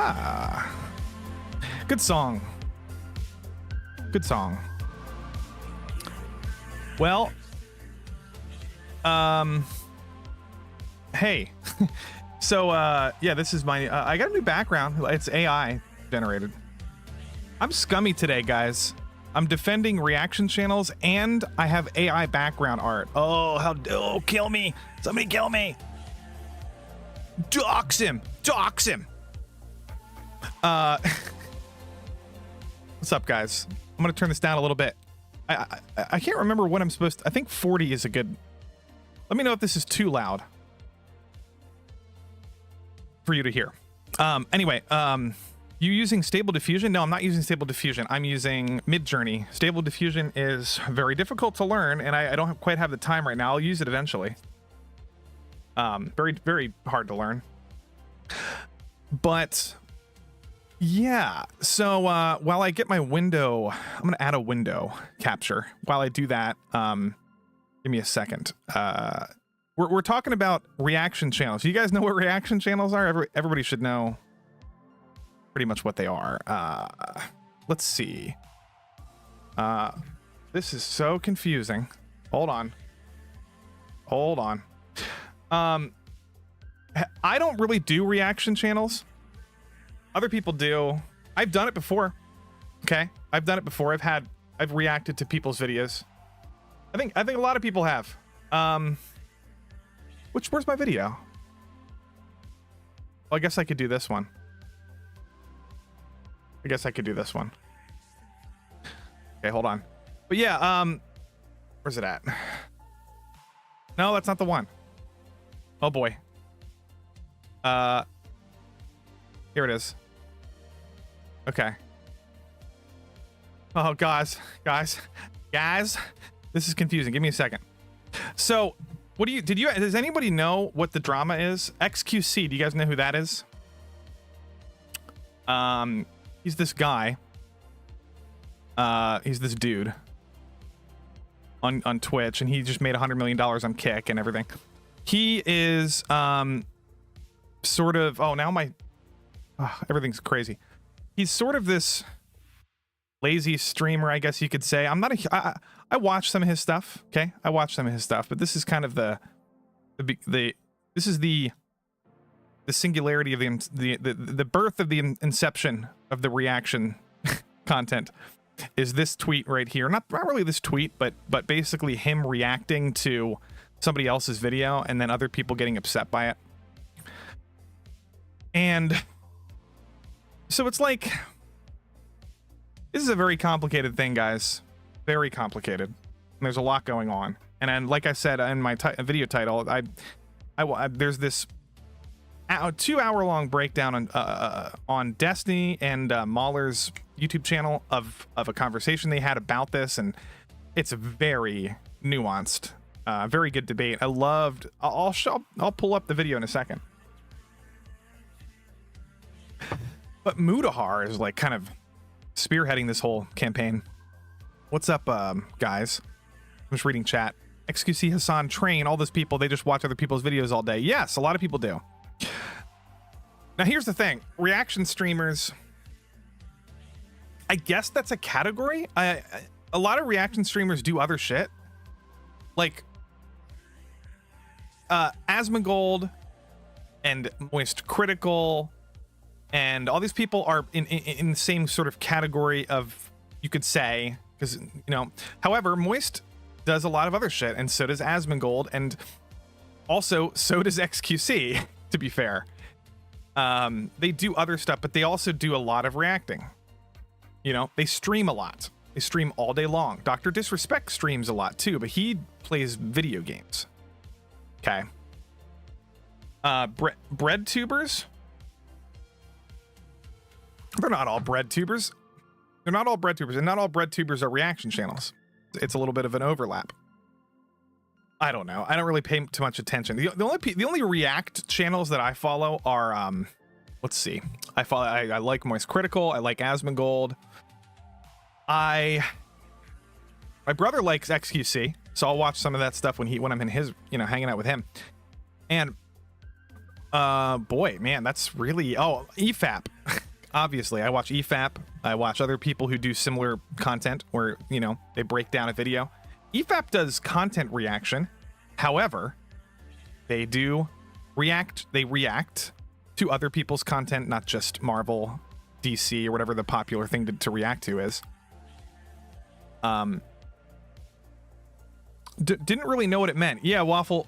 Ah, good song. Good song. Well, hey, so yeah, this is my. I got a new background. It's AI generated. I'm scummy today, guys. I'm defending reaction channels, and I have AI background art. Oh, kill me! Somebody kill me! Dox him! Dox him! What's up, guys? I'm gonna turn this down a little bit. I can't remember what I'm supposed to. I think 40 is a good. Let me know if this is too loud for you to hear. Anyway, you using Stable Diffusion? No, I'm not using Stable Diffusion. I'm using Midjourney. Stable Diffusion is very difficult to learn, and I don't quite have the time right now. I'll use it eventually. Very, very hard to learn. But yeah, so while I get my window, I'm gonna add a window capture. While I do that, give me a second. We're talking about reaction channels. You guys know what reaction channels are? Everybody should know pretty much what they are. Let's see. This is so confusing. Hold on. I don't really do reaction channels. Other people do. I've done it before. Okay, I've done it before. I've reacted to people's videos. I think a lot of people have. Where's my video? Well, I guess I could do this one. Okay, hold on. But yeah, where's it at? No, that's not the one. Oh boy. Here it is. Okay. Oh, guys, this is confusing. Give me a second. So, does anybody know what the drama is? xQc, do you guys know who that is? He's this guy. He's this dude on Twitch, and he just made $100 million on Kick and everything. He is sort of, everything's crazy. He's sort of this lazy streamer, I guess you could say. I watch some of his stuff. Okay, I watch some of his stuff, but this is kind of the singularity of the birth of the inception of the reaction content is this tweet right here. Not really this tweet, but basically him reacting to somebody else's video and then other people getting upset by it. And so it's like, this is a very complicated thing, guys. Very complicated. And there's a lot going on. And then, like I said in my video title, there's this 2-hour-long breakdown on Destiny and MauLer's YouTube channel of a conversation they had about this, and it's very nuanced, very good debate. I'll pull up the video in a second. But Mudahar is like kind of spearheading this whole campaign. What's up, guys? I'm just reading chat. xQc, Hassan, Train, all those people, they just watch other people's videos all day. Yes, a lot of people do. Now, here's the thing. Reaction streamers, I guess that's a category. A lot of reaction streamers do other shit. Like, Asmongold and Moist Critical and all these people are in the same sort of category of, you could say, because, you know, however, Moist does a lot of other shit, and so does Asmongold, and also so does xQc, to be fair. They do other stuff, but they also do a lot of reacting. You know, they stream a lot. They stream all day long. Dr. Disrespect streams a lot too, but he plays video games. Okay. Bread tubers? They're not all bread tubers. They're not all bread tubers, and not all bread tubers are reaction channels. It's a little bit of an overlap. I don't know. I don't really pay too much attention. The only react channels that I follow are let's see. I like Moist Critical. I like Asmongold. My brother likes xQc, so I'll watch some of that stuff when I'm in his, hanging out with him. And Boy, man, that's really, oh, EFAP. Obviously, I watch EFAP. I watch other people who do similar content where, you know, they break down a video. EFAP does content reaction. However, they do react. They react to other people's content, not just Marvel, DC, or whatever the popular thing to react to is. Didn't really know what it meant. Yeah, Waffle.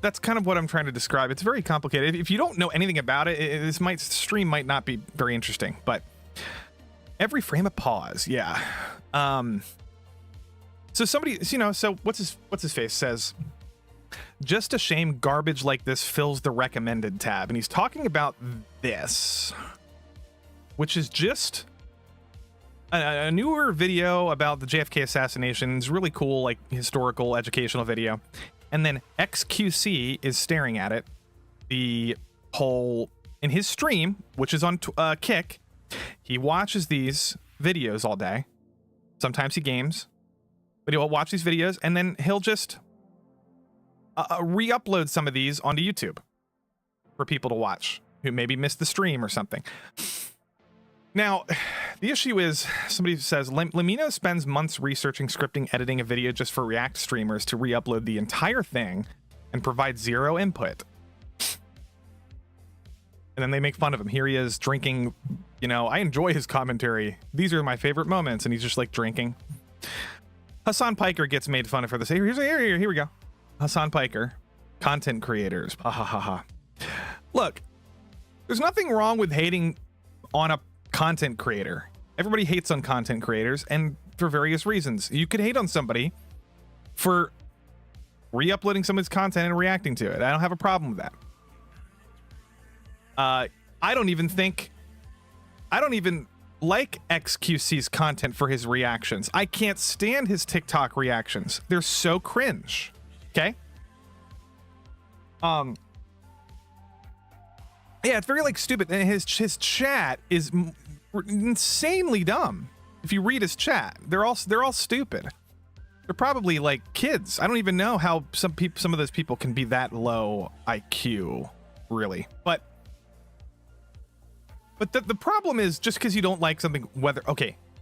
That's kind of what I'm trying to describe. It's very complicated. If you don't know anything about it, this stream might not be very interesting, but every frame of pause. Yeah. So somebody, you know, so what's his face says, just a shame garbage like this fills the recommended tab. And he's talking about this, which is just a newer video about the JFK assassination. It's really cool, like historical educational video. And then xQc is staring at it the whole in his stream, which is on Kick. He watches these videos all day. Sometimes he games, but he'll watch these videos and then he'll just re-upload some of these onto YouTube for people to watch who maybe missed the stream or something. Now, the issue is, somebody says, Lamino spends months researching, scripting, editing a video just for React streamers to re-upload the entire thing and provide zero input. And then they make fun of him. Here he is drinking, you know, I enjoy his commentary. These are my favorite moments. And he's just like drinking. Hassan Piker gets made fun of for this. Here we go. Hassan Piker, content creators. Ha ha ha ha. Look, there's nothing wrong with hating on a content creator. Everybody hates on content creators, and for various reasons. You could hate on somebody for re-uploading someone's content and reacting to it. I don't have a problem with that. I don't even like xQc's content for his reactions. I can't stand his TikTok reactions. They're so cringe. Okay? Yeah, it's very like stupid, and his chat is insanely dumb. If you read his chat, they're all stupid. They're probably like kids. I don't even know how some of those people can be that low IQ, really. But the problem is, just because you don't like something,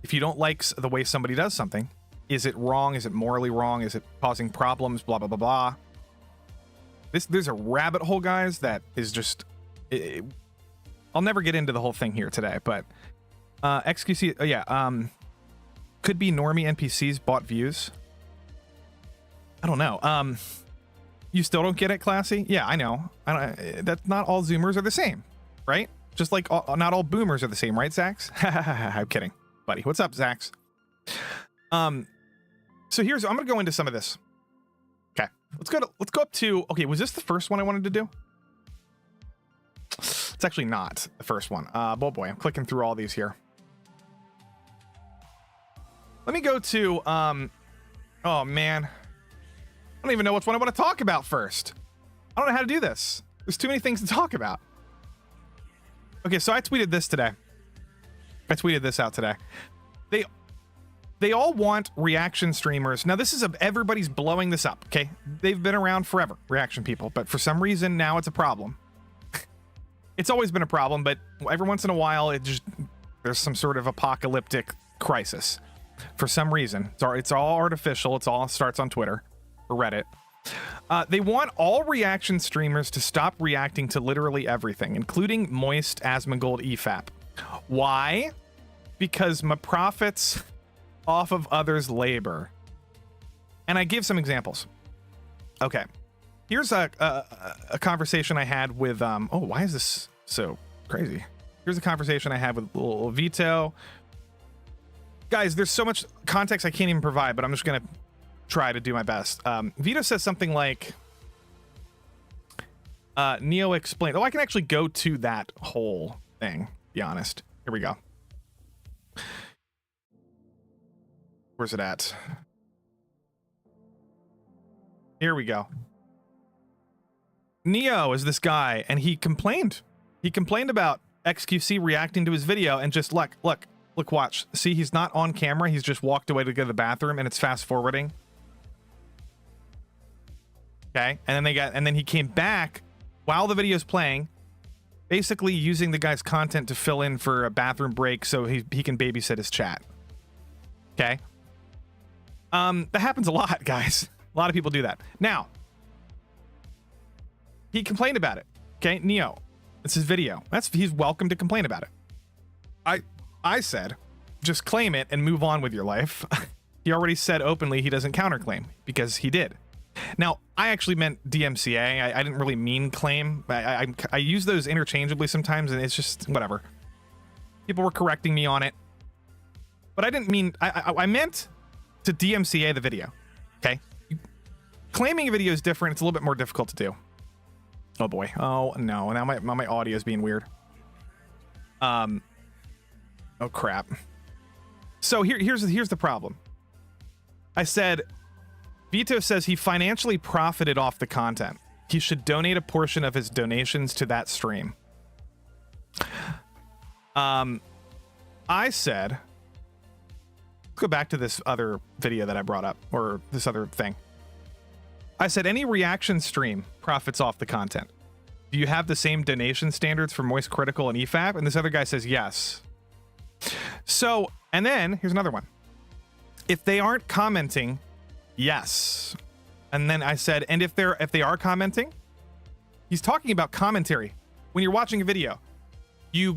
if you don't like the way somebody does something, is it wrong? Is it morally wrong? Is it causing problems? Blah blah blah blah. There's a rabbit hole, guys, that is just. I'll never get into the whole thing here today, but xQc, could be normie NPCs bought views. I don't know. You still don't get it, Classy? Yeah, I know. That's not all Zoomers are the same, right? Just like not all Boomers are the same, right, Zax? I'm kidding, buddy. What's up, Zax? So I'm gonna go into some of this. Okay, let's go up to. Okay, was this the first one I wanted to do? It's actually not the first one. Boy, I'm clicking through all these here. Let me go to, oh man. I don't even know which one I want to talk about first. I don't know how to do this. There's too many things to talk about. Okay, so I tweeted this today. I tweeted this out today. They all want reaction streamers. Now, this is everybody's blowing this up, okay? They've been around forever, reaction people, but for some reason now it's a problem. It's always been a problem, but every once in a while, there's some sort of apocalyptic crisis. For some reason, it's all artificial. It all starts on Twitter or Reddit. They want all reaction streamers to stop reacting to literally everything, including Moist, Asmongold, EFAP. Why? Because my profits off of others' labor. And I give some examples. Okay. Here's a conversation I had with, why is this so crazy? Here's a conversation I had with little Vito. Guys, there's so much context I can't even provide, but I'm just going to try to do my best. Vito says something like, Neo explained. Oh, I can actually go to that whole thing, to be honest. Here we go. Where's it at? Here we go. Neo is this guy, and he complained. He complained about xQc reacting to his video, and just look, watch. See, he's not on camera. He's just walked away to go to the bathroom, and it's fast forwarding. Okay, and then he came back while the video's playing, basically using the guy's content to fill in for a bathroom break so he can babysit his chat. Okay. That happens a lot, guys. A lot of people do that. Now, he complained about it. Okay, Neo, it's his video. He's welcome to complain about it. I said, just claim it and move on with your life. He already said openly he doesn't counterclaim because he did. Now, I actually meant DMCA. I didn't really mean claim. I use those interchangeably sometimes, and it's just whatever. People were correcting me on it, but I didn't mean. I meant to DMCA the video. Okay, claiming a video is different. It's a little bit more difficult to do. Oh boy. Oh no. Now my audio is being weird. Oh crap. So here's the problem. I said, Vito says he financially profited off the content. He should donate a portion of his donations to that stream. I said, let's go back to this other video that I brought up, or this other thing. I said, any reaction stream profits off the content. Do you have the same donation standards for Moist Critical and EFAP? And this other guy says yes. So, and then here's another one. If they aren't commenting, yes. And then I said, and if they are commenting, he's talking about commentary. When you're watching a video, you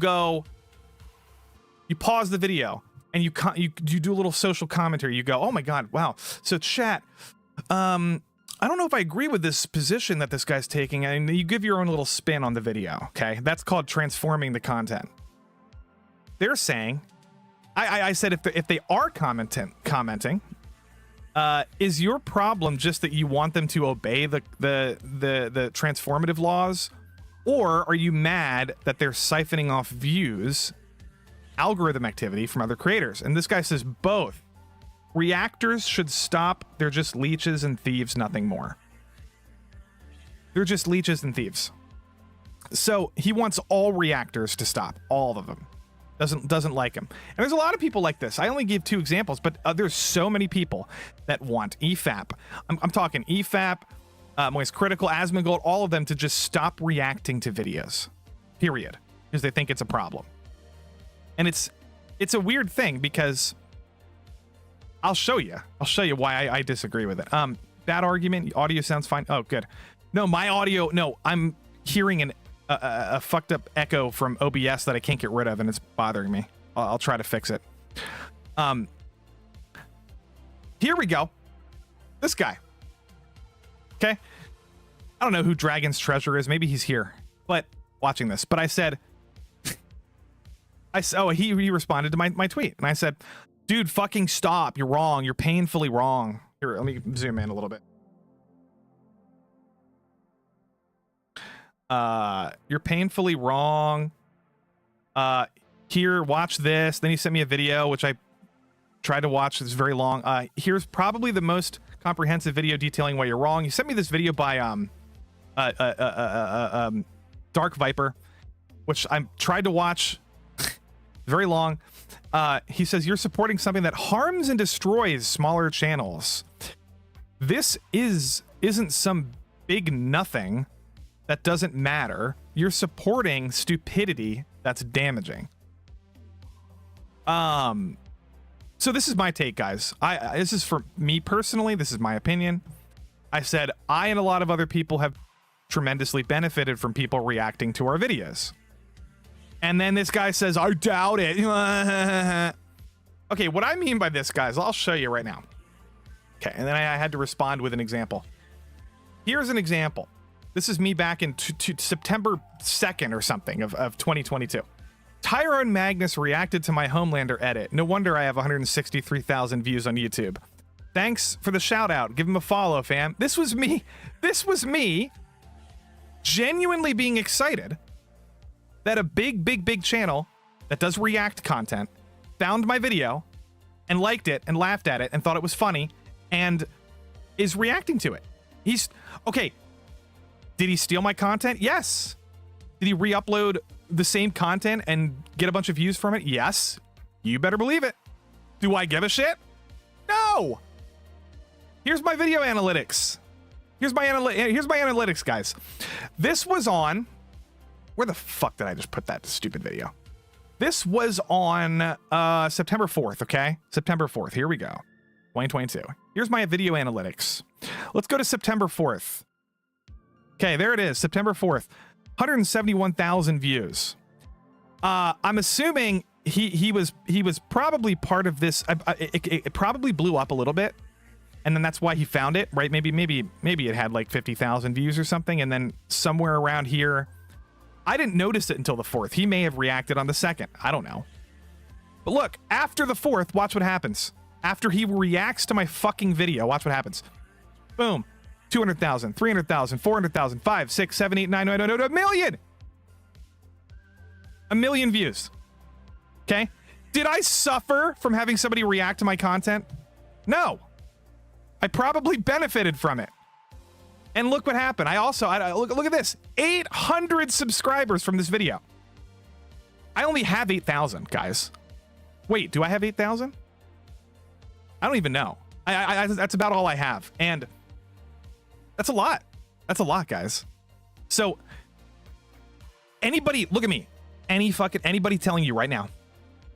pause the video and you do a little social commentary. You go, oh my God, wow. So chat, I don't know if I agree with this position that this guy's taking, and you give your own little spin on the video. Okay, that's called transforming the content. They're saying, I said if they are commenting, is your problem just that you want them to obey the transformative laws, or are you mad that they're siphoning off views, algorithm activity from other creators? And this guy says both. Reactors should stop. They're just leeches and thieves, nothing more. They're just leeches and thieves. So he wants all reactors to stop, all of them. Doesn't like him. And there's a lot of people like this. I only gave 2 examples, but there's so many people that want EFAP. I'm talking EFAP, Moist Critical, Asmongold, all of them to just stop reacting to videos. Period. Because they think it's a problem. And it's a weird thing because I'll show you why I disagree with it. Bad argument. Audio sounds fine. Oh, good. No, my audio. No, I'm hearing a fucked up echo from OBS that I can't get rid of, and it's bothering me. I'll try to fix it. Here we go. This guy. Okay. I don't know who Dragon's Treasure is. Maybe he's here, but watching this. But I said, he responded to my tweet, and I said, dude, fucking stop. You're wrong. You're painfully wrong. Here, let me zoom in a little bit. You're painfully wrong. Here, watch this. Then he sent me a video, which I tried to watch. It's very long. Here's probably the most comprehensive video detailing why you're wrong. He sent me this video by Dark Viper, which I tried to watch. Very long. He says you're supporting something that harms and destroys smaller channels. This isn't some big nothing that doesn't matter. You're supporting stupidity that's damaging. So this is my take, guys. This is for me personally. This is my opinion. I said I and a lot of other people have tremendously benefited from people reacting to our videos. And then this guy says, I doubt it. Okay, what I mean by this, guys, I'll show you right now. Okay, and then I had to respond with an example. Here's an example. This is me back in September 2nd or something of 2022. Tyrone Magnus reacted to my Homelander edit. No wonder I have 163,000 views on YouTube. Thanks for the shout out. Give him a follow, fam. This was me genuinely being excited that a big channel that does react content found my video and liked it and laughed at it and thought it was funny and is reacting to it. Okay. Did he steal my content? Yes. Did he re-upload the same content and get a bunch of views from it? Yes. You better believe it. Do I give a shit? No. Here's my video analytics. Here's my analytics, guys. This was on Where the fuck did I just put that stupid video? This was on September 4th, okay? September 4th. Here we go. 2022. Here's my video analytics. Let's go to September 4th. Okay, there it is. September 4th. 171,000 views. I'm assuming he was probably part of this. It probably blew up a little bit, and then that's why he found it, right? Maybe it had like 50,000 views or something, and then somewhere around here, I didn't notice it until the 4th. He may have reacted on the 2nd. I don't know. But look, after the 4th, watch what happens. After he reacts to my fucking video, watch what happens. Boom. 200,000, 300,000, 400,000, 5, 6, 7, 8, 9, 9, 9, 9, 1 million. A million views. Okay. Did I suffer from having somebody react to my content? No. I probably benefited from it. And look what happened. Look at this. 800 subscribers from this video. I only have 8,000, guys. Wait, do I have 8,000? I don't even know. That's about all I have. And that's a lot. That's a lot, guys. So anybody, look at me. Anybody telling you right now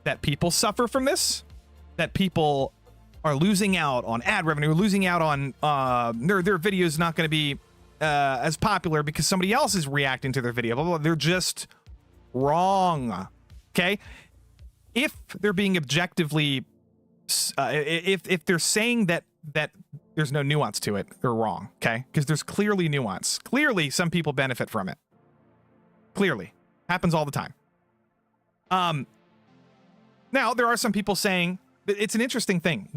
that people suffer from this, that people are losing out on ad revenue, losing out on their videos not going to be as popular because somebody else is reacting to their video, blah, blah, blah. They're just wrong. Okay. If they're being objectively, if they're saying that there's no nuance to it, they're wrong. Okay. Because there's clearly nuance. Clearly some people benefit from it. Clearly happens all the time. Now there are some people saying it's an interesting thing.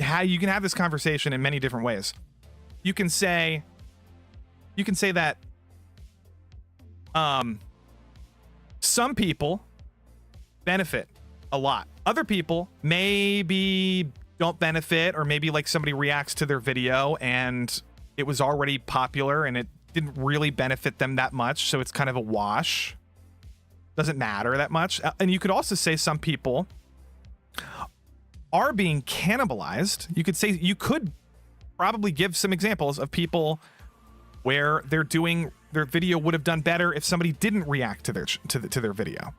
How you can have this conversation in many different ways. You can say that some people benefit a lot. Other people maybe don't benefit, or maybe like somebody reacts to their video and it was already popular and it didn't really benefit them that much, so it's kind of a wash. Doesn't matter that much. And you could also say some people are being cannibalized. You could probably give some examples of people where their video would have done better if somebody didn't react to their video.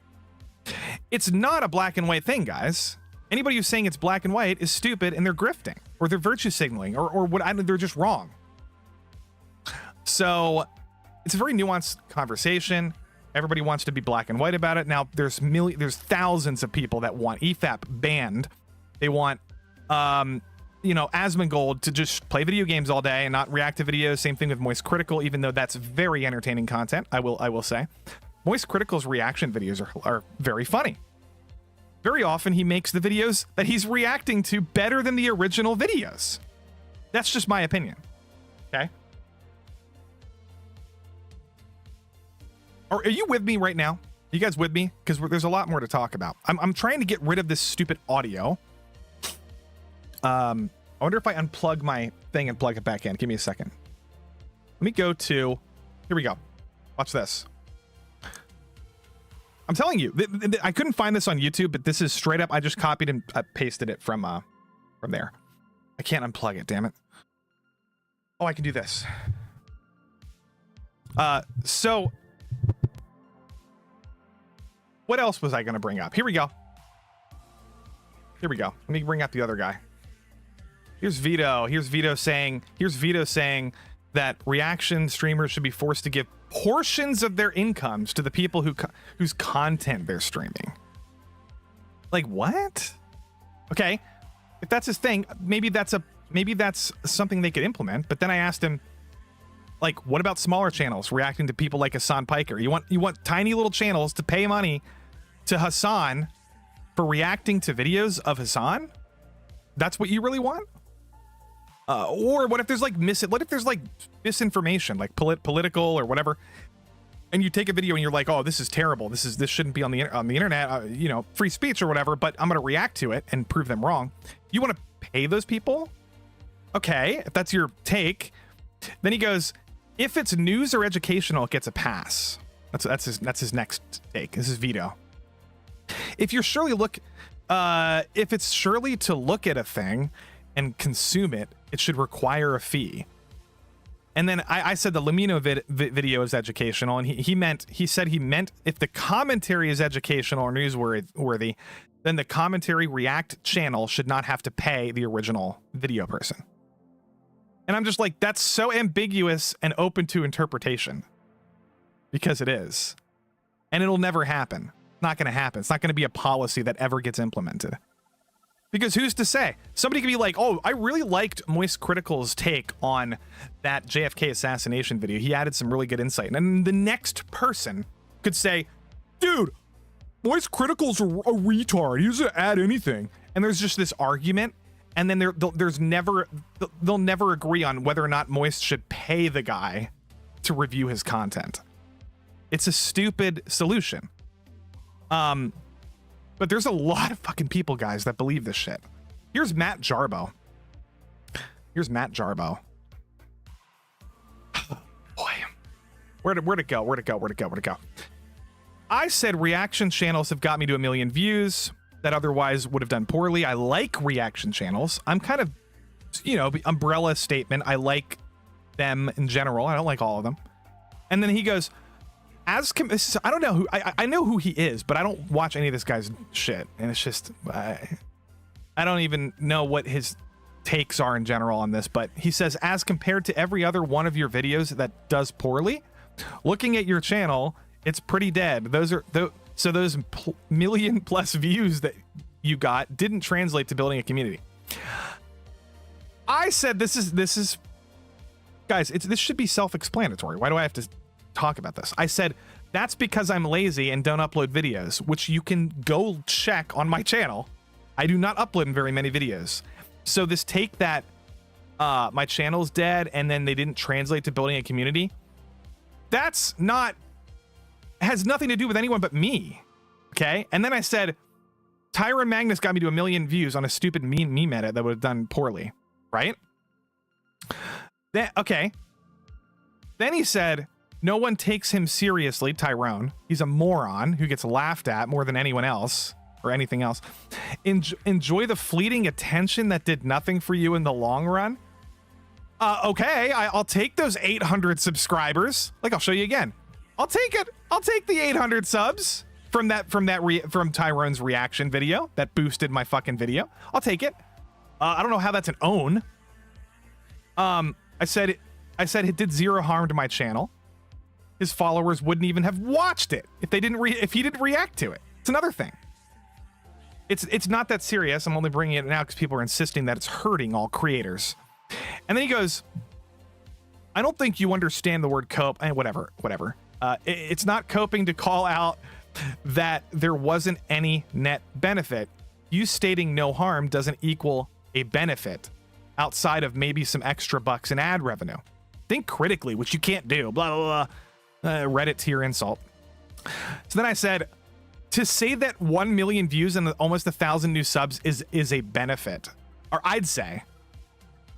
It's not a black and white thing, guys. Anybody who's saying it's black and white is stupid, and they're grifting, or they're virtue signaling, or they're just wrong. So it's a very nuanced conversation. Everybody wants to be black and white about it. Now there's thousands of people that want EFAP banned. They want Asmongold to just play video games all day and not react to videos. Same thing with Moist Critical, even though that's very entertaining content. I will say Moist Critical's reaction videos are very funny. Very often he makes the videos that he's reacting to better than the original videos. That's just my opinion. Okay. Are you with me right now? You guys with me? Because there's a lot more to talk about. I'm trying to get rid of this stupid audio. I wonder if I unplug my thing and plug it back in. Give me a second. Let me go to, here we go. Watch this. I'm telling you, I couldn't find this on YouTube, but this is straight up. I just copied and pasted it from there. I can't unplug it, damn it. Oh, I can do this. So what else was I going to bring up? Here we go. Let me bring up the other guy. Here's Vito. Here's Vito saying that reaction streamers should be forced to give portions of their incomes to the people whose content they're streaming. Like, what? Okay, if that's his thing, maybe that's something they could implement. But then I asked him, like, what about smaller channels reacting to people like Hassan Piker? You want tiny little channels to pay money to Hassan for reacting to videos of Hassan? That's what you really want? Or what if there's like misinformation, like political or whatever, and you take a video and you're like, oh, this is terrible. This shouldn't be on the internet. Free speech or whatever. But I'm gonna react to it and prove them wrong. You want to pay those people? Okay, if that's your take. Then he goes, if it's news or educational, it gets a pass. That's his next take. This is Vito. If it's surely to look at a thing and consume it, it should require a fee. And then I said the Lumino video is educational, and he said he meant if the commentary is educational or newsworthy, then the commentary React channel should not have to pay the original video person. And I'm just like, that's so ambiguous and open to interpretation, because it is. And it'll never happen. It's not going to happen. It's not going to be a policy that ever gets implemented. Because who's to say? Somebody could be like, oh, I really liked Moist Critical's take on that JFK assassination video. He added some really good insight. And then the next person could say, dude, Moist Critical's a retard. He doesn't add anything. And there's just this argument. And then they'll never agree on whether or not Moist should pay the guy to review his content. It's a stupid solution. But there's a lot of fucking people, guys, that believe this shit. Here's Matt Jarbo. Boy, where'd it go? I said reaction channels have got me to 1 million views that otherwise would have done poorly. I like reaction channels. I'm kind of, umbrella statement. I like them in general. I don't like all of them. And then he goes, I don't know who, I know who he is, but I don't watch any of this guy's shit. And it's just, I don't even know what his takes are in general on this, but he says, as compared to every other one of your videos that does poorly, looking at your channel, it's pretty dead. Those million plus views that you got didn't translate to building a community. I said, this is guys, this should be self-explanatory. Why do I have to talk about this? I said, that's because I'm lazy and don't upload videos, which you can go check on my channel. I do not upload very many videos. So this take that my channel's dead and then they didn't translate to building a community, has nothing to do with anyone but me. Okay. And then I said, Tyron Magnus got me to 1 million views on a stupid meme edit that would have done poorly. Right? Okay. Then he said, no one takes him seriously, Tyrone. He's a moron who gets laughed at more than anyone else or anything else. Enjoy the fleeting attention that did nothing for you in the long run. Okay, I'll take those 800 subscribers. Like, I'll show you again. I'll take it. I'll take the 800 subs from Tyrone's reaction video that boosted my fucking video. I'll take it. I don't know how that's an own. I said it did zero harm to my channel. His followers wouldn't even have watched it if he didn't react to it. It's another thing. It's not that serious. I'm only bringing it now because people are insisting that it's hurting all creators. And then he goes, I don't think you understand the word cope. Whatever. It's not coping to call out that there wasn't any net benefit. You stating no harm doesn't equal a benefit outside of maybe some extra bucks in ad revenue. Think critically, which you can't do. Blah, blah, blah. Reddit tier insult. So then I said, to say that 1 million views and almost 1,000 new subs is a benefit, or I'd say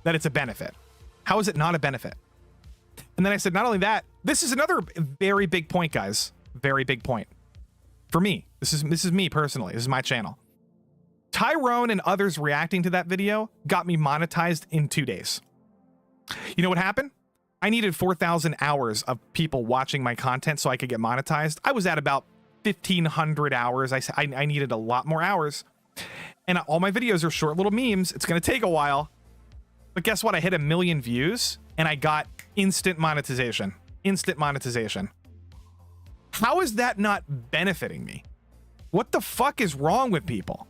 that it's a benefit. How is it not a benefit? And then I said, not only that, this is another very big point, guys. Very big point. For me, this is me personally. This is my channel. Tyrone and others reacting to that video got me monetized in 2 days. You know what happened? I needed 4,000 hours of people watching my content so I could get monetized. I was at about 1,500 hours. I needed a lot more hours. And all my videos are short little memes. It's going to take a while. But guess what? I hit 1 million views and I got instant monetization. Instant monetization. How is that not benefiting me? What the fuck is wrong with people?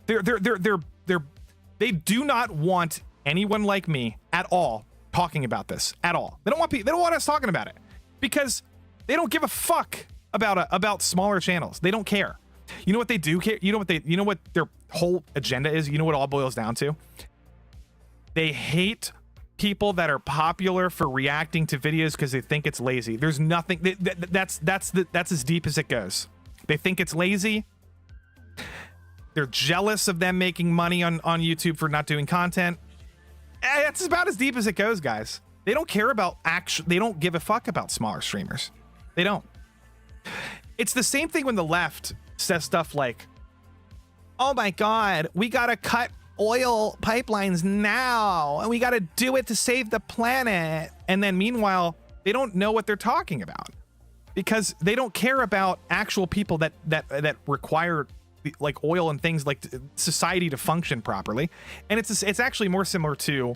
They do not want anyone like me at all talking about this at all. They don't want us talking about it because they don't give a fuck about smaller channels. They don't care. You know what they do care? You know what their whole agenda is? You know what it all boils down to? They hate people that are popular for reacting to videos because they think it's lazy. There's nothing that's as deep as it goes. They think it's lazy. They're jealous of them making money on YouTube for not doing content. That's about as deep as it goes, guys. They don't care about they don't give a fuck about smaller streamers. They don't. It's the same thing when the left says stuff like, oh my God, we gotta cut oil pipelines now, and we got to do it to save the planet. And then meanwhile, they don't know what they're talking about because they don't care about actual people that require like oil and things like society to function properly. And it's actually more similar to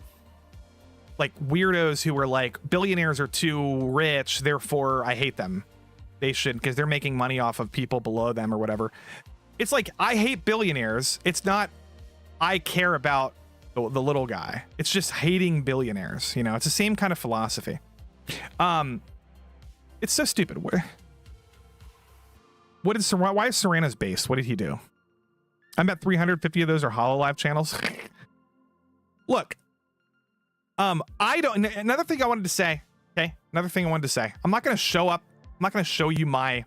like weirdos who are like, billionaires are too rich, therefore I hate them. They should, because they're making money off of people below them or whatever. It's like, I hate billionaires. It's not, I care about the little guy. It's just hating billionaires. You know, it's the same kind of philosophy. It's so stupid. Why is Serrano's based? What did he do? I bet 350 of those are HoloLive channels. Look, another thing I wanted to say, okay? Another thing I wanted to say. I'm not going to show up. I'm not going to show you my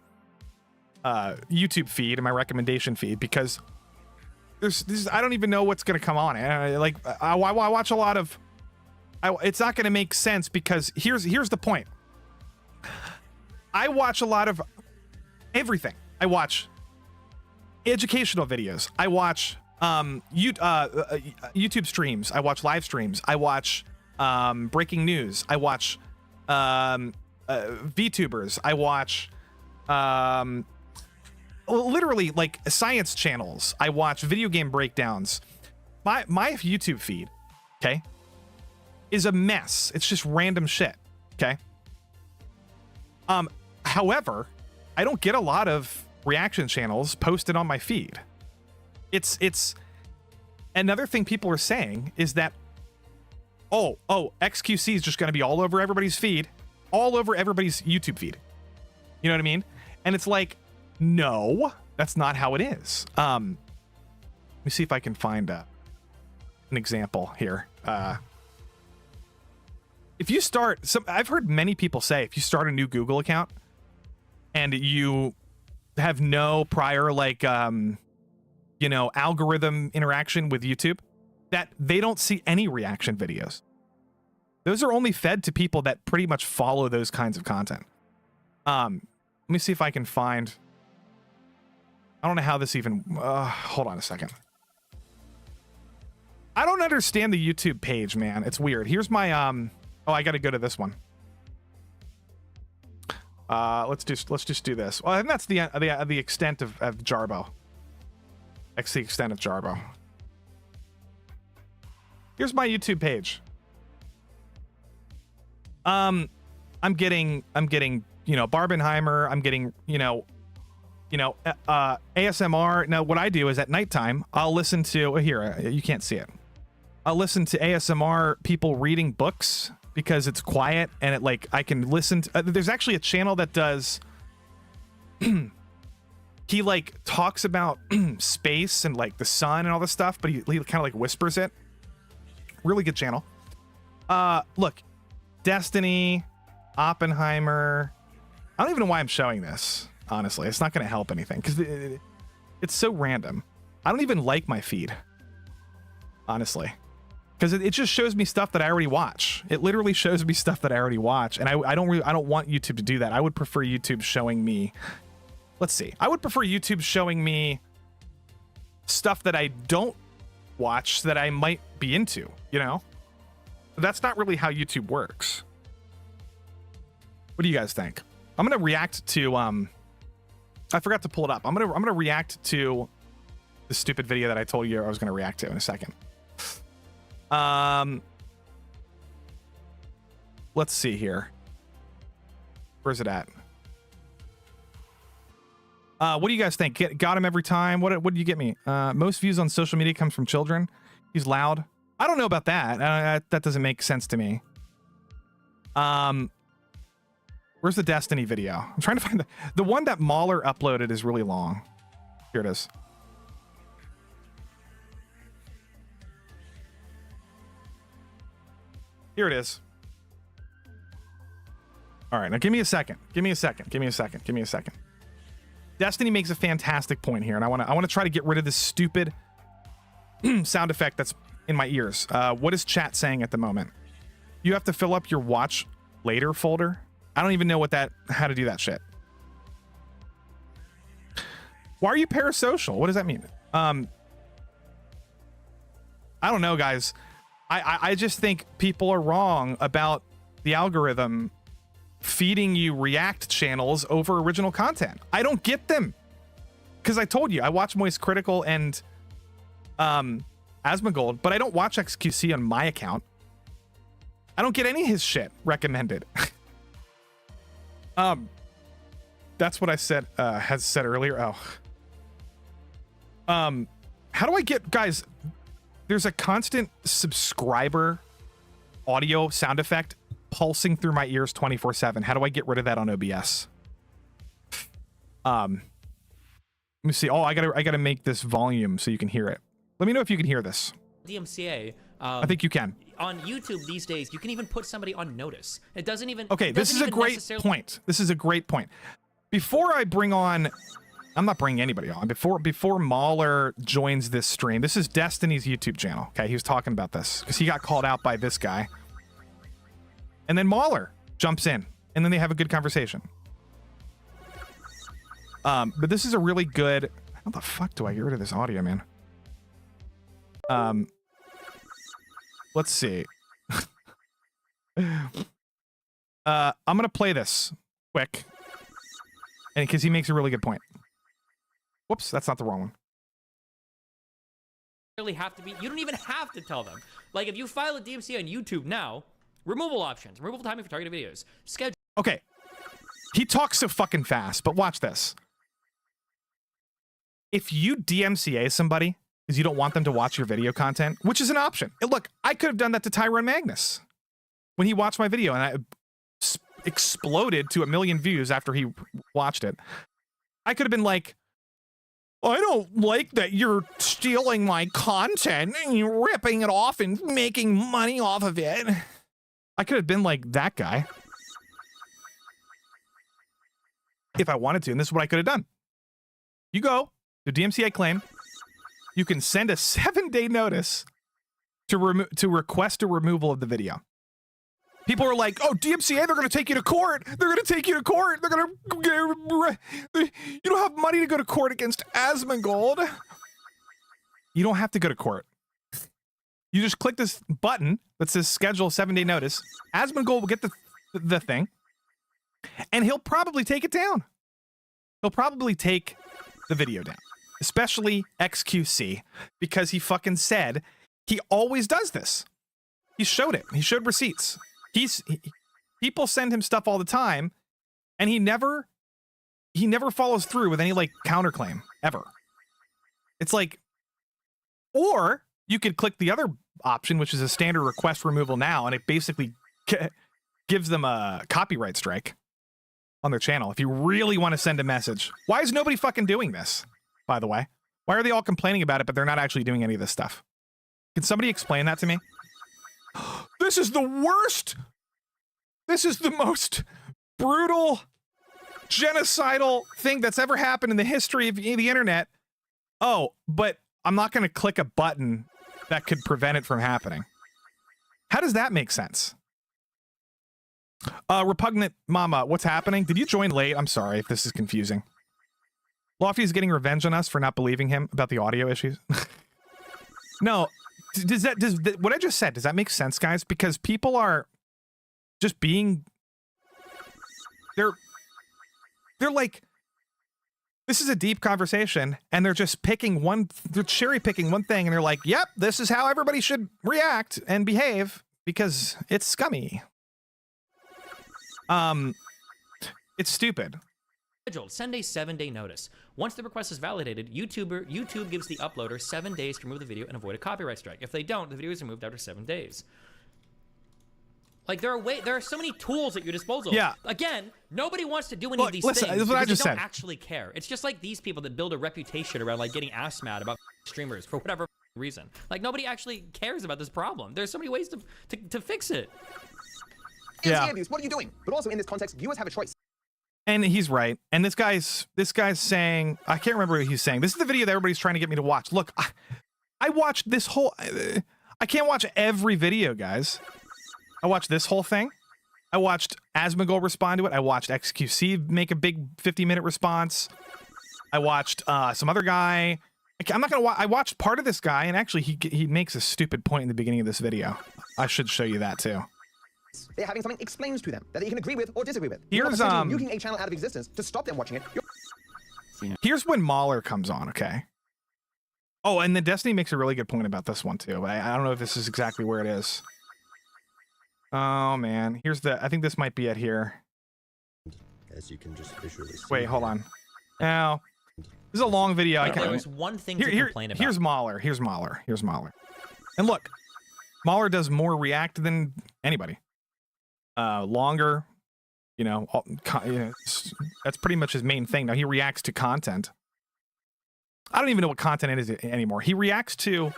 YouTube feed and my recommendation feed because I don't even know what's going to come on. I watch a lot of, it's not going to make sense because here's the point. I watch a lot of everything. I watch educational videos. I watch YouTube streams. I watch live streams. I watch breaking news. I watch VTubers. I watch literally like science channels. I watch video game breakdowns. My YouTube feed, okay, is a mess. It's just random shit, okay? However, I don't get a lot of reaction channels posted on my feed. It's another thing people are saying is that xQc is just going to be all over everybody's feed, all over everybody's YouTube feed. You know what I mean? And it's like, no, that's not how it is. Let me see if I can find an example here. If you start, I've heard many people say if you start a new Google account and you have no prior like algorithm interaction with YouTube, that they don't see any reaction videos. Those are only fed to people that pretty much follow those kinds of content. Let me see if I can find, I don't know how this even, hold on a second. I don't understand the YouTube page, man. It's weird. Here's my, I got to go to this one. Let's just do this. Well, and that's the extent of Jarbo. That's the extent of Jarbo. Here's my YouTube page. I'm getting, Barbenheimer. I'm getting, ASMR. Now, what I do is at nighttime, I'll listen to, here, you can't see it. I'll listen to ASMR people reading books because it's quiet and it like, I can listen to, there's actually a channel that does, he like talks about space and like the sun and all this stuff, but he kind of like whispers it. Really good channel. Look, Destiny, Oppenheimer. I don't even know why I'm showing this, honestly. It's not going to help anything because it's so random. I don't even like my feed, honestly, because it just shows me stuff that I already watch. It literally shows me stuff that I already watch, and I don't want YouTube to do that. I would prefer YouTube showing me, let's see. I would prefer YouTube showing me stuff that I don't watch that I might be into, That's not really how YouTube works. What do you guys think? I'm going to react to, I forgot to pull it up. I'm going to react to the stupid video that I told you I was going to react to in a second. Let's see here. Where's it at? What do you guys think? Got him every time? What did you get me? Most views on social media comes from children. He's loud. I don't know about that. That doesn't make sense to me. Where's the Destiny video? I'm trying to find the one that MauLer uploaded is really long. Here it is. Here it is. All right, now give me a second. Give me a second. Give me a second. Give me a second. Destiny makes a fantastic point here, and I want to try to get rid of this stupid sound effect that's in my ears. What is chat saying at the moment? You have to fill up your watch later folder. I don't even know how to do that shit. Why are you parasocial? What does that mean? I don't know, guys. I just think people are wrong about the algorithm feeding you react channels over original content. I don't get them. Because I told you, I watch Moist Critical and Asmongold, but I don't watch xQc on my account. I don't get any of his shit recommended. That's what I said, has said earlier. Oh. How do I get, guys, there's a constant subscriber audio sound effect pulsing through my ears 24/7. How do I get rid of that on OBS? Let me see. Oh, I gotta make this volume so you can hear it. Let me know if you can hear this. DMCA. I think you can. On YouTube these days, you can even put somebody on notice. It doesn't even. Okay, this is a great point. This is a great point. Before I bring on, I'm not bringing anybody on. Before MauLer joins this stream, this is Destiny's YouTube channel. Okay, he was talking about this because he got called out by this guy, and then MauLer jumps in, and then they have a good conversation. But this is a really good. How the fuck do I get rid of this audio, man? Let's see. I'm gonna play this quick, and because he makes a really good point. Whoops, that's not the wrong one. Really have to be. You don't even have to tell them. Like if you file a DMCA on YouTube now, removal options, removal timing for targeted videos, schedule. Okay, he talks so fucking fast, but watch this. If you DMCA somebody because you don't want them to watch your video content, which is an option. And look, I could have done that to Tyrone Magnus when he watched my video and I exploded to 1 million views after he watched it. I could have been like, I don't like that you're stealing my content and you're ripping it off and making money off of it. I could have been like that guy if I wanted to, and this is what I could have done. You go to DMCA claim. You can send a 7-day notice to request a removal of the video. People are like, oh, DMCA, they're going to take you to court. They're going to take you to court. They're going to... You don't have money to go to court against Asmongold. You don't have to go to court. You just click this button that says schedule 7-day notice. Asmongold will get the thing, and he'll probably take it down. He'll probably take the video down, especially xQc, because he fucking said he always does this. He showed it. He showed receipts. People send him stuff all the time, and he never follows through with any like counterclaim ever. It's like, or you could click the other option, which is a standard request removal now, and it basically gives them a copyright strike on their channel if you really want to send a message. Why is nobody fucking doing this, by the way? Why are they all complaining about it, but they're not actually doing any of this stuff? Can somebody explain that to me? This is the worst. This is the most brutal, genocidal thing that's ever happened in the history of the internet. Oh, but I'm not going to click a button that could prevent it from happening. How does that make sense? Repugnant Mama, what's happening? Did you join late? I'm sorry if this is confusing. Lofty is getting revenge on us for not believing him about the audio issues. No, does what I just said, does that make sense, guys? Because people are just being, they're like, this is a deep conversation, and they're just picking one, they're cherry picking one thing, and they're like, yep, this is how everybody should react and behave because it's scummy. It's stupid. Send a 7-day notice. Once the request is validated, YouTube gives the uploader 7 days to remove the video and avoid a copyright strike. If they don't, the video is removed after 7 days. Like there are so many tools at your disposal. Yeah. Again, nobody wants to do any of these things this is what I just they don't said. Actually care. It's just like these people that build a reputation around like getting ass mad about streamers for whatever reason. Like nobody actually cares about this problem. There's so many ways to fix it. Yeah. What are you doing? But also in this context, viewers have a choice. And he's right. And this guy's saying, I can't remember what he's saying. This is the video that everybody's trying to get me to watch. Look, I watched this whole, I can't watch every video, guys. I watched this whole thing. I watched Asmongold respond to it. I watched xQc make a big 50-minute response. I watched some other guy, I'm not gonna. I watched part of this guy, and actually, he makes a stupid point in the beginning of this video. I should show you that too. They're having something explained to them that they can agree with or disagree with. Here's nuking a channel out of existence to stop them watching it. Here's when MauLer comes on. Okay. Oh, and then Destiny makes a really good point about this one too. I don't know if this is exactly where it is. Oh man, here's the. I think this might be it here. As you can just visually see. Wait, hold on. Now, this is a long video. I There can't. was one thing to complain about. Here's MauLer. Here's MauLer. Here's MauLer. And look, MauLer does more React than anybody. Longer, you know, that's pretty much his main thing. Now he reacts to content. I don't even know what content it is anymore. He reacts to,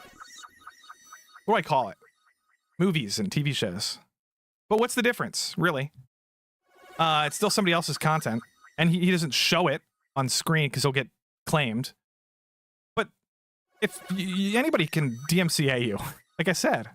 what do I call it? Movies and TV shows. But what's the difference, really? It's still somebody else's content, and he doesn't show it on screen because he'll get claimed. But if anybody can DMCA you, like I said.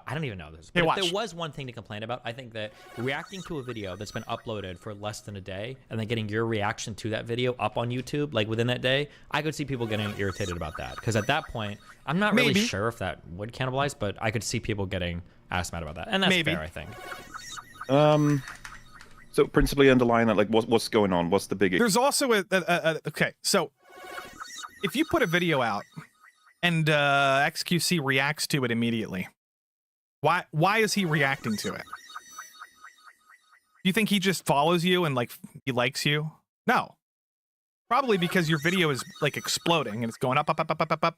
I don't even know this. Hey, But if there was one thing to complain about, I think that reacting to a video that's been uploaded for less than a day and then getting your reaction to that video up on YouTube, like within that day, I could see people getting irritated about that. Because at that point, I'm not really sure if that would cannibalize, but I could see people getting asked mad about that. And that's fair, I think. So principally underlying that, like, what's going on? What's the big issue? There's also okay, so if you put a video out and xQc reacts to it immediately, why is he reacting to it? Do you think he just follows you and like he likes you? No. Probably because your video is like exploding and it's going up, up, up, up, up, up, up.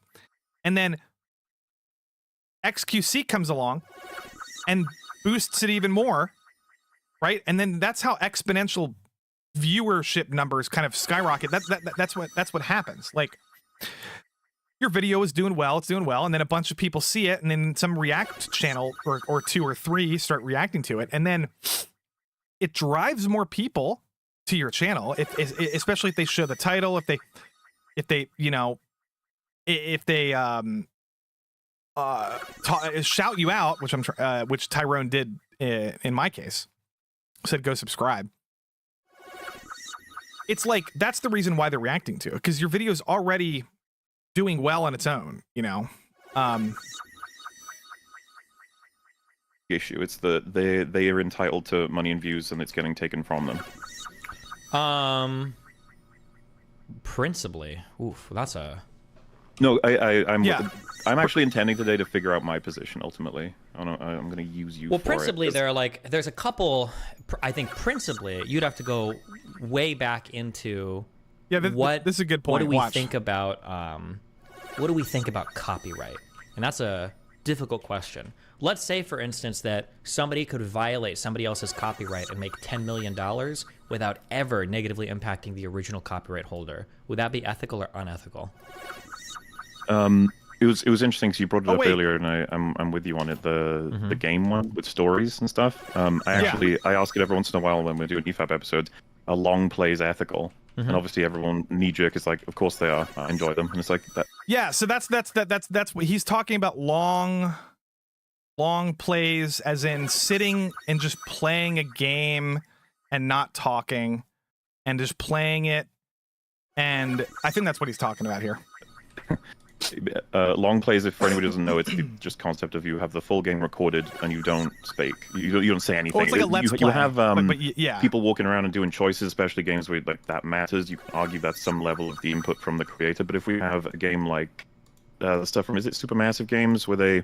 And then xQc comes along and boosts it even more, right? And then that's how exponential viewership numbers kind of skyrocket. That's what happens. Like, your video is doing well, it's doing well, and then a bunch of people see it, and then some React channel or two or three start reacting to it, and then it drives more people to your channel, especially if they show the title, if they you know, if they shout you out, which Tyrone did in my case, said go subscribe. It's like that's the reason why they're reacting to it, because your video is already doing well on its own, you know. Issue. It's that they are entitled to money and views, and it's getting taken from them. Principally, oof, that's a. No, I'm actually intending today to figure out my position ultimately. I'm going to use you. Well, for principally, it, there are like there's a couple. I think principally, you'd have to go way back into. Yeah, this is a good point. What do we think about what do we think about copyright? And that's a difficult question. Let's say, for instance, that somebody could violate somebody else's copyright and make $10 million without ever negatively impacting the original copyright holder. Would that be ethical or unethical? It was interesting because you brought it up earlier, and I'm with you on it. The game one with stories and stuff. I ask it every once in a while when we're doing EFAP episodes. A long play is ethical, and obviously everyone knee jerk is like, of course they are. I enjoy them, and it's like that. Yeah, so that's what he's talking about. Long plays, as in sitting and just playing a game and not talking, and just playing it, and I think that's what he's talking about here. Long plays, if for anybody who doesn't know, it's the just concept of you have the full game recorded and you don't speak, you don't say anything. Oh, it's like a let's play. You have yeah. people walking around and doing choices, especially games where like that matters. You can argue that's some level of the input from the creator. But if we have a game like the stuff from, is it Supermassive Games, where they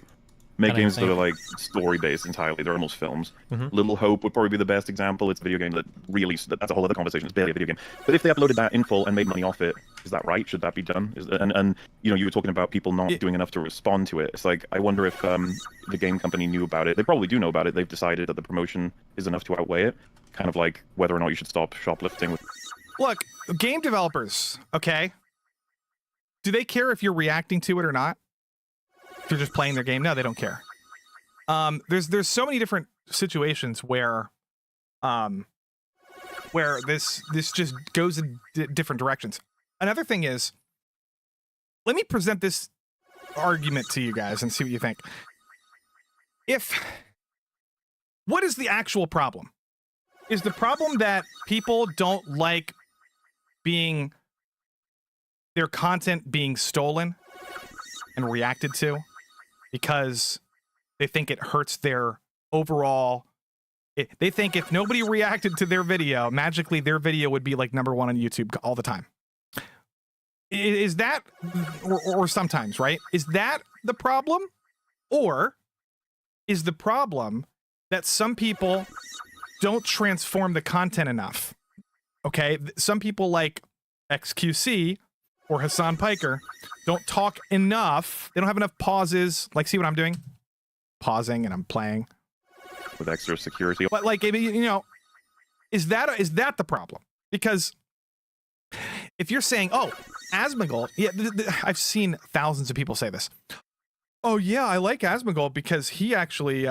make games that are like story based entirely, they're almost films. Little Hope would probably be the best example. It's a video game that really, that's a whole other conversation. It's barely a video game. But if they uploaded that in full and made money off it, is that right? Should that be done? And you know, you were talking about people not doing enough to respond to it. It's like, I wonder if the game company knew about it. They probably do know about it. They've decided that the promotion is enough to outweigh it. Kind of like whether or not you should stop shoplifting. Look, game developers, okay? Do they care if you're reacting to it or not? If you're just playing their game? No, they don't care. There's so many different situations where this just goes in different directions. Another thing is, let me present this argument to you guys and see what you think. What is the actual problem? Is the problem that people don't like being their content being stolen and reacted to because they think it hurts their overall. They think if nobody reacted to their video, magically their video would be like #1 on YouTube all the time. Is that, or sometimes, right? Is that the problem? Or is the problem that some people don't transform the content enough? Okay, some people like xQc or Hassan Piker don't talk enough. They don't have enough pauses. Like, see what I'm doing? Pausing and I'm playing. With extra security. But like, you know, is that the problem? Because if you're saying, oh, Asmongold, yeah, I've seen thousands of people say this. Oh yeah, I like Asmongold because he actually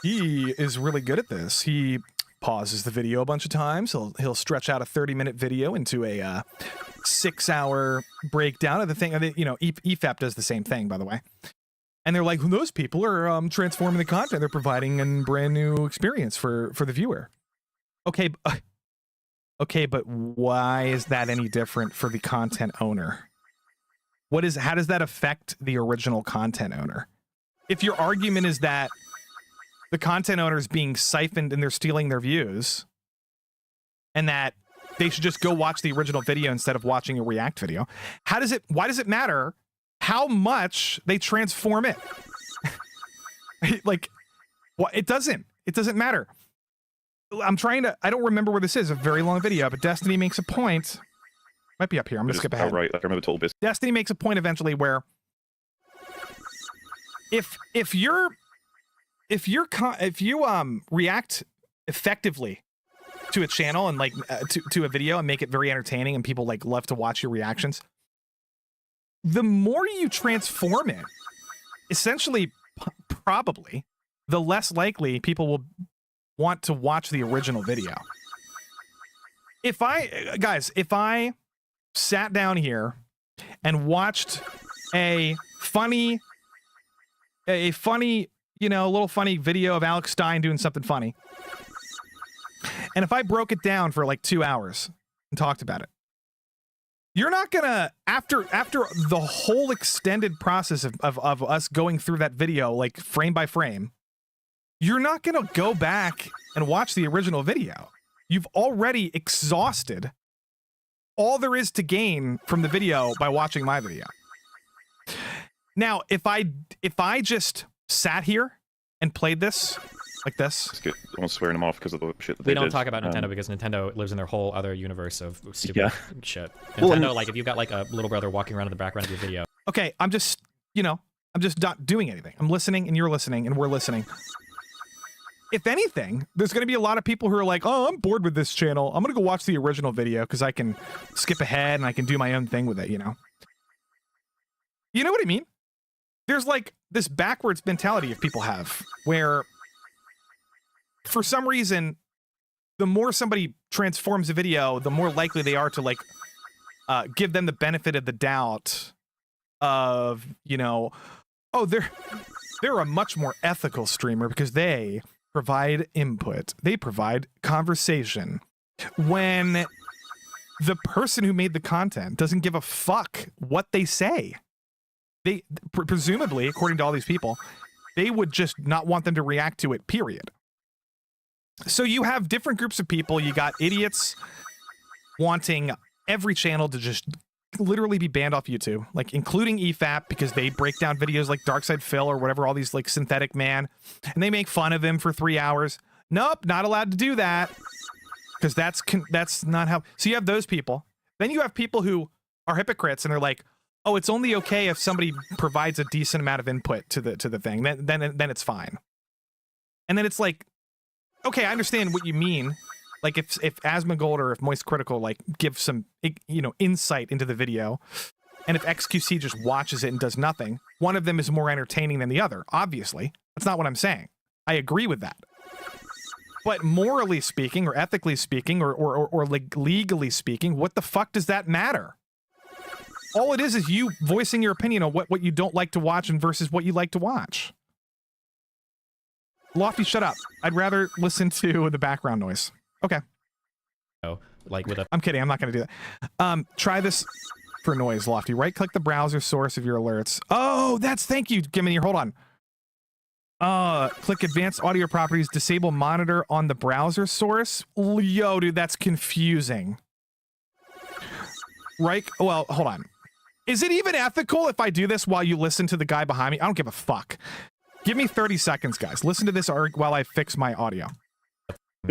he is really good at this. He pauses the video a bunch of times. He'll stretch out a 30-minute video into a 6-hour breakdown of the thing. You know, EFAP does the same thing, by the way. And they're like, well, those people are transforming the content. They're providing a brand new experience for the viewer. Okay, okay, but why is that any different for the content owner? How does that affect the original content owner? If your argument is that the content owner is being siphoned and they're stealing their views, and that they should just go watch the original video instead of watching a React video, why does it matter how much they transform it? Like, well, it doesn't matter. I don't remember where this is, a very long video, but Destiny makes a point. Might be up here. I'm gonna skip ahead. Right, like I remember told this. Destiny makes a point eventually where if you react effectively to a channel and like to a video and make it very entertaining and people like love to watch your reactions, the more you transform it, essentially, probably, the less likely people will want to watch the original video. If I sat down here and watched a funny, you know, a little funny video of Alex Stein doing something funny, and if I broke it down for like 2 hours and talked about it, you're not gonna, after the whole extended process of us going through that video, like frame by frame, you're not gonna go back and watch the original video. You've already exhausted all there is to gain from the video by watching my video. Now, if I just sat here and played this like this, I'm swearing them off because of the shit that We they don't did. talk about Nintendo because Nintendo lives in their whole other universe of stupid shit. Nintendo, like if you've got like a little brother walking around in the background of your video. okay, I'm just not doing anything. I'm listening and you're listening and we're listening. If anything, there's going to be a lot of people who are like, oh, I'm bored with this channel. I'm going to go watch the original video because I can skip ahead and I can do my own thing with it, you know? You know what I mean? There's like this backwards mentality of people have where for some reason, the more somebody transforms a video, the more likely they are to like give them the benefit of the doubt of, you know, oh, they're a much more ethical streamer because they provide input. They provide conversation. When the person who made the content doesn't give a fuck what they say. They presumably, according to all these people, they would just not want them to react to it, period. So you have different groups of people. You got idiots wanting every channel to just literally be banned off YouTube, like including EFAP because they break down videos like Darkside Phil or whatever, all these like synthetic man, and they make fun of him for 3 hours. Nope, not allowed to do that because that's not how. So you have those people. Then you have people who are hypocrites and they're like, oh, it's only okay if somebody provides a decent amount of input to the thing. Then it's fine. And then it's like, okay, I understand what you mean. Like if Asmongold or if Moist Critical like give some, you know, insight into the video, and if xQc just watches it and does nothing, one of them is more entertaining than the other. Obviously, that's not what I'm saying. I agree with that. But morally speaking, or ethically speaking, or like legally speaking, what the fuck does that matter? All it is you voicing your opinion on what you don't like to watch and versus what you like to watch. Lofty, shut up. I'd rather listen to the background noise. Okay. Like with a I'm kidding. I'm not going to do that. Try this. for noise, Lofty. Right-click the browser source of your alerts. Oh, thank you, Gimme here. Hold on. Click advanced audio properties, disable monitor on the browser source. Yo, dude, that's confusing. Right? Well, hold on. Is it even ethical if I do this while you listen to the guy behind me? I don't give a fuck. Give me 30 seconds, guys. Listen to this while I fix my audio.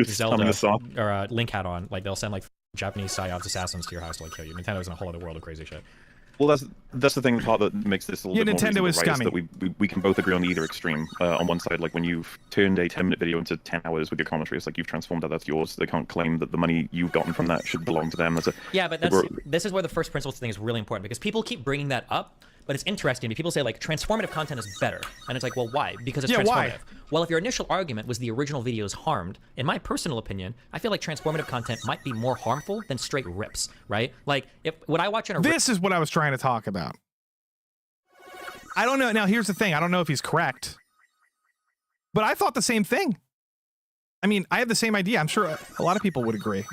Zelda or Link hat on, like they'll send like Japanese psyops assassins to your house to like kill you. Nintendo's in a whole other world of crazy shit. Well, that's the thing part that makes this a little bit Nintendo more is reasonable, scummy. right, is that we can both agree on either extreme. On one side, like when you've turned a 10-minute video into 10 hours with your commentary, it's like you've transformed that, that's yours. They can't claim that the money you've gotten from that should belong to them. Yeah, but this is where the first principles thing is really important, because people keep bringing that up. But it's interesting. People say like transformative content is better, and it's like, well, why? Because it's transformative. Why? Well, if your initial argument was the original video is harmed, in my personal opinion, I feel like transformative content might be more harmful than straight rips, right? Like, if what I watch in a this is what I was trying to talk about. I don't know. Now, here's the thing. I don't know if he's correct, but I thought the same thing. I mean, I have the same idea. I'm sure a lot of people would agree.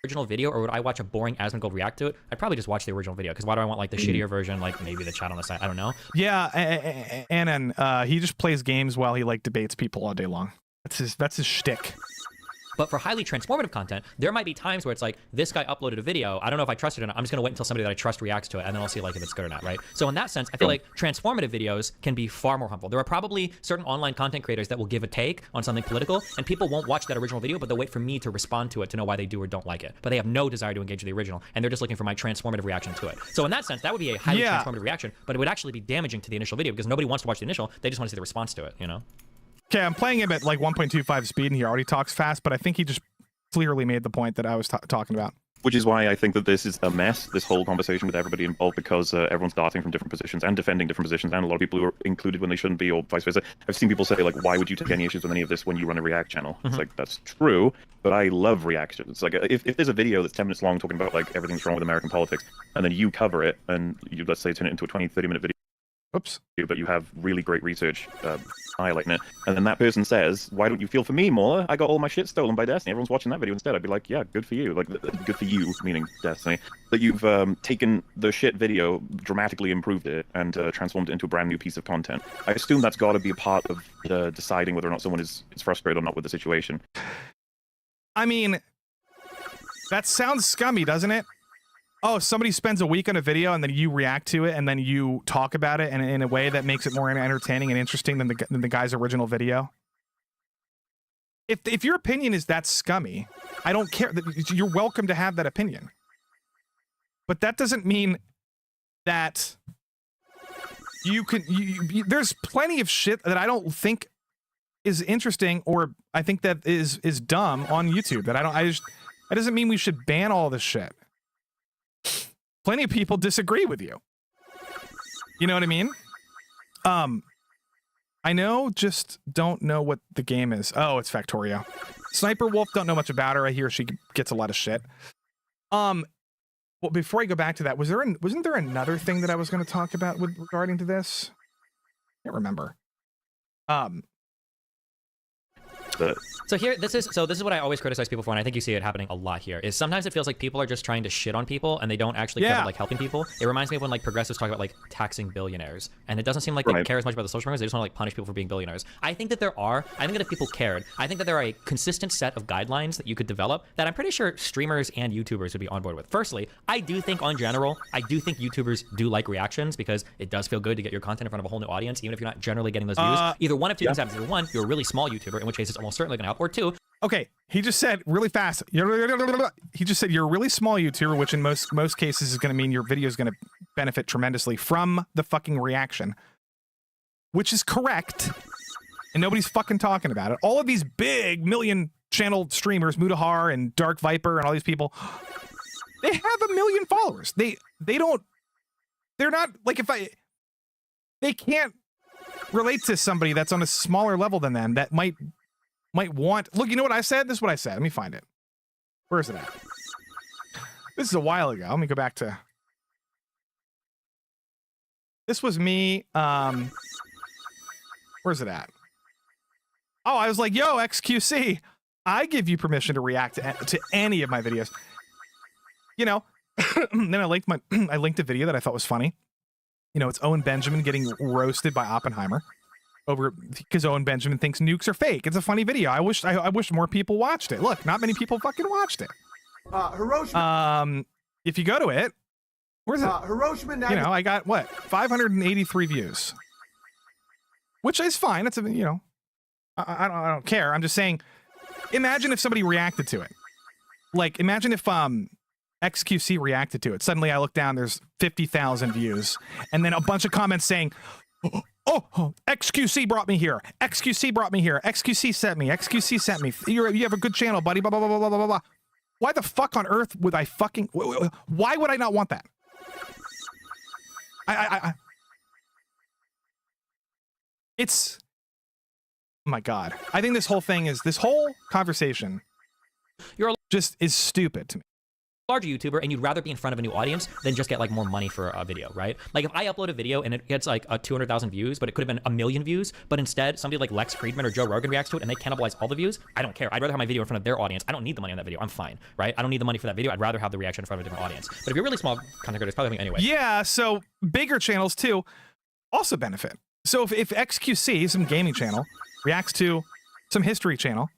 Original video, or would I watch a boring Asmongold react to it? I'd probably just watch the original video, because why do I want like the shittier version, like maybe the chat on the side? I don't know. Yeah, and he just plays games while he like debates people all day long. That's his shtick. But for highly transformative content, there might be times where it's like, this guy uploaded a video, I don't know if I trust it or not, I'm just gonna wait until somebody that I trust reacts to it, and then I'll see like if it's good or not, right? So in that sense, I feel like transformative videos can be far more harmful. There are probably certain online content creators that will give a take on something political, and people won't watch that original video, but they'll wait for me to respond to it to know why they do or don't like it. But they have no desire to engage with the original, and they're just looking for my transformative reaction to it. So in that sense, that would be a highly transformative reaction, but it would actually be damaging to the initial video, because nobody wants to watch the initial, they just want to see the response to it, you know? Okay, I'm playing him at like 1.25 speed, and he already talks fast, but I think he just clearly made the point that I was talking about. Which is why I think that this is a mess, this whole conversation with everybody involved, because everyone's starting from different positions and defending different positions, and a lot of people who are included when they shouldn't be, or vice versa. I've seen people say, like, why would you take any issues with any of this when you run a React channel? It's like, that's true, but I love reactions. It's like, if there's a video that's 10 minutes long talking about, like, everything's wrong with American politics, and then you cover it, and you, let's say, turn it into a 20, 30-minute video, oops, but you have really great research highlighting it, and then that person says, why don't you feel for me, MauLer? I got all my shit stolen by Destiny. Everyone's watching that video instead. I'd be like, yeah, good for you. Like, good for you, meaning Destiny, that you've taken the shit video, dramatically improved it, and transformed it into a brand new piece of content. I assume that's got to be a part of deciding whether or not someone is frustrated or not with the situation. I mean, that sounds scummy, doesn't it? Oh, somebody spends a week on a video and then you react to it and then you talk about it in a way that makes it more entertaining and interesting than the guy's original video. If your opinion is that scummy, I don't care. You're welcome to have that opinion. But that doesn't mean that you can... there's plenty of shit that I don't think is interesting, or I think that is dumb on YouTube. That that doesn't mean we should ban all this shit. Plenty of people disagree with you. You know what I mean? I know, just don't know what the game is. Oh, it's Factorio. Sniper Wolf, don't know much about her. I hear she gets a lot of shit. Well, before I go back to that, wasn't there another thing that I was going to talk about regarding to this? I can't remember. So this is what I always criticize people for, and I think you see it happening a lot here, is sometimes it feels like people are just trying to shit on people and they don't actually care about like helping people. It reminds me of when like progressives talk about like taxing billionaires, and it doesn't seem like they care as much about the social programs. They just want to like punish people for being billionaires. I think that if people cared, I think that there are a consistent set of guidelines that you could develop that I'm pretty sure streamers and YouTubers would be on board with. Firstly, I do think YouTubers do like reactions, because it does feel good to get your content in front of a whole new audience, even if you're not generally getting those views. Either one of two things happens. Either one, you're a really small YouTuber, in which case it's almost certainly gonna help, or two, okay, he just said really fast. He just said you're a really small YouTuber, which in most cases is going to mean your video is going to benefit tremendously from the fucking reaction, which is correct, and nobody's fucking talking about it. All of these big million channel streamers, Mutahar and Dark Viper and all these people, they have 1 million followers. They're not like, they can't relate to somebody that's on a smaller level than them that might want... Look, you know what I said? This is what I said. Let me find it. Where is it at? This is a while ago. Let me go back to... This was me... Where's it at? Oh, I was like, yo, xQc, I give you permission to react to any of my videos. You know, Then I linked I linked a video that I thought was funny. You know, it's Owen Benjamin getting roasted by Oppenheimer over because Owen Benjamin thinks nukes are fake. It's a funny video. I wish more people watched it. Look, not many people fucking watched it. Hiroshima. If you go to it, where's it? Hiroshima. You know, I got what 583 views, which is fine. It's a I don't care. I'm just saying. Imagine if somebody reacted to it. Like, imagine if xQc reacted to it. Suddenly, I look down. There's 50,000 views, and then a bunch of comments saying, "Oh, xQc brought me here. xQc brought me here. xQc sent me. xQc sent me. You have a good channel, buddy." Blah blah blah blah blah blah. Why the fuck on earth would I fucking? Why would I not want that? It's. Oh my God. I think this whole conversation just is stupid to me. Larger YouTuber and you'd rather be in front of a new audience than just get like more money for a video, right? Like if I upload a video and it gets like 200,000 views, but it could have been 1 million views, but instead somebody like Lex Friedman or Joe Rogan reacts to it and they cannibalize all the views, I don't care. I'd rather have my video in front of their audience. I don't need the money on that video. I'm fine, right? I don't need the money for that video. I'd rather have the reaction in front of a different audience. But if you're really small content creators, probably anyway. Yeah, so bigger channels too also benefit. So if xQc, some gaming channel, reacts to some history channel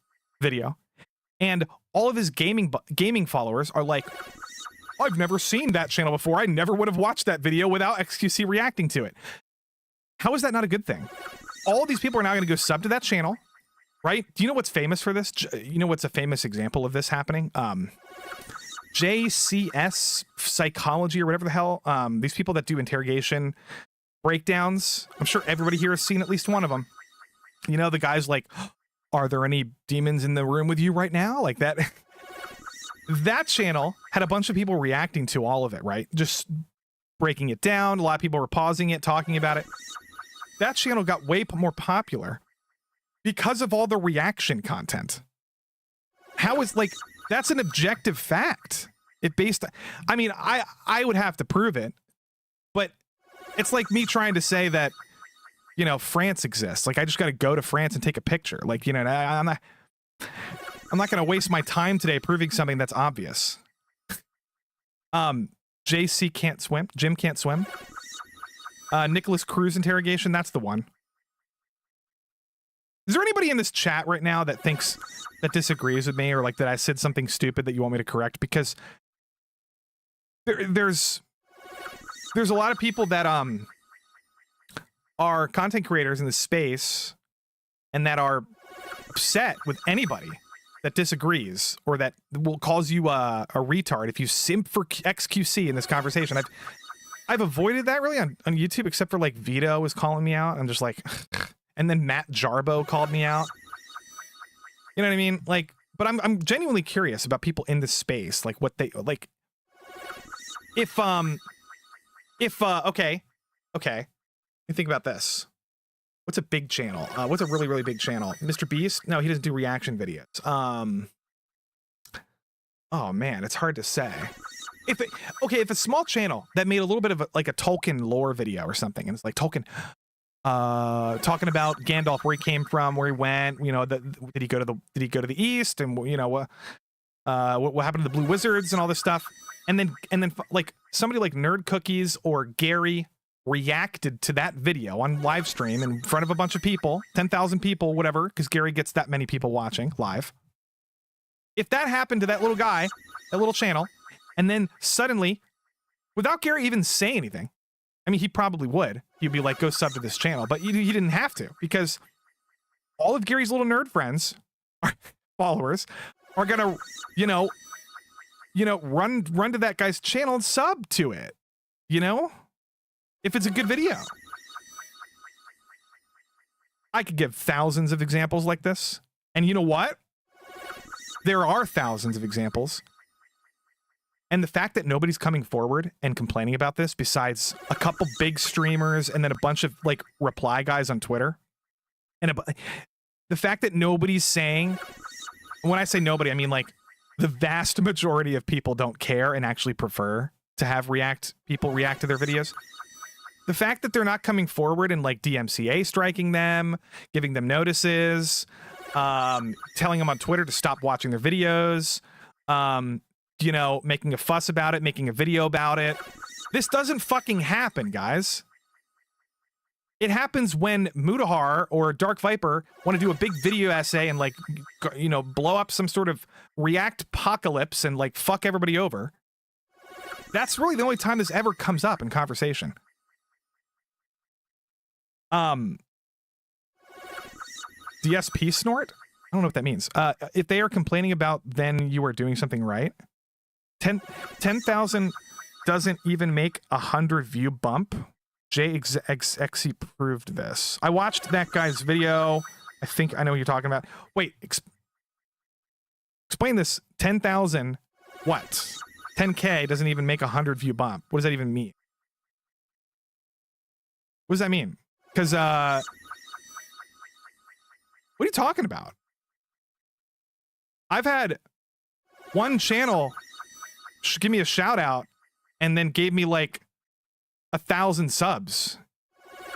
video, and all of his gaming followers are like, I've never seen that channel before. I never would have watched that video without xQc reacting to it. How is that not a good thing? All these people are now going to go sub to that channel, right? Do you know what's famous for this? You know what's a famous example of this happening? JCS Psychology or whatever the hell. These people that do interrogation breakdowns. I'm sure everybody here has seen at least one of them. You know, the guy's like, are there any demons in the room with you right now? Like that. That channel had a bunch of people reacting to all of it, right? Just breaking it down. A lot of people were pausing it, talking about it. That channel got way more popular because of all the reaction content. How is, like, that's an objective fact. I mean, I would have to prove it, but it's like me trying to say that, you know, France exists. Like, I just got to go to France and take a picture. Like, you know, I'm not going to waste my time today proving something that's obvious. JC can't swim. Jim can't swim. Nicholas Cruz interrogation. That's the one. Is there anybody in this chat right now that disagrees with me, or like that I said something stupid that you want me to correct? Because there's a lot of people that are content creators in this space and that are upset with anybody that disagrees or that will calls you a retard if you simp for xQc in this conversation. I've avoided that really on YouTube, except for like Vito was calling me out. I'm just like, and then Matt Jarbo called me out. You know what I mean? Like, but I'm genuinely curious about people in this space, like what they like. Okay. You think about this. What's a big channel? What's a really, really big channel? Mr. Beast? No, he doesn't do reaction videos. Oh man, it's hard to say. If a small channel that made a little bit of a Tolkien lore video or something, and it's like Tolkien, talking about Gandalf, where he came from, where he went, you know, did he go to the east, and you know, what happened to the Blue Wizards and all this stuff, and then like somebody like Nerd Cookies or Gary reacted to that video on live stream in front of a bunch of people, 10,000 people, whatever, because Gary gets that many people watching live. If that happened to that little guy, that little channel, and then suddenly, without Gary even saying anything, I mean, he probably would. He'd be like, go sub to this channel, but he didn't have to, because all of Gary's little nerd friends, followers, are gonna, run to that guy's channel and sub to it, you know? If it's a good video. I could give thousands of examples like this. And you know what? There are thousands of examples. And the fact that nobody's coming forward and complaining about this, besides a couple big streamers and then a bunch of like reply guys on Twitter, and the fact that nobody's saying, when I say nobody, I mean like the vast majority of people don't care and actually prefer to have people react to their videos. The fact that they're not coming forward and like DMCA striking them, giving them notices, telling them on Twitter to stop watching their videos, you know, making a fuss about it, making a video about it. This doesn't fucking happen, guys. It happens when Mutahar or Dark Viper want to do a big video essay and, like, you know, blow up some sort of React apocalypse and, like, fuck everybody over. That's really the only time this ever comes up in conversation. DSP snort? I don't know what that means. If they are complaining about, then you are doing something right. 10,000 doesn't even make 100 view bump. JXC proved this. I watched that guy's video. I think I know what you're talking about. Wait, explain this. 10,000 what? 10K doesn't even make 100 view bump. What does that even mean? What does that mean? Because, what are you talking about? I've had one channel give me a shout out and then gave me like 1,000 subs.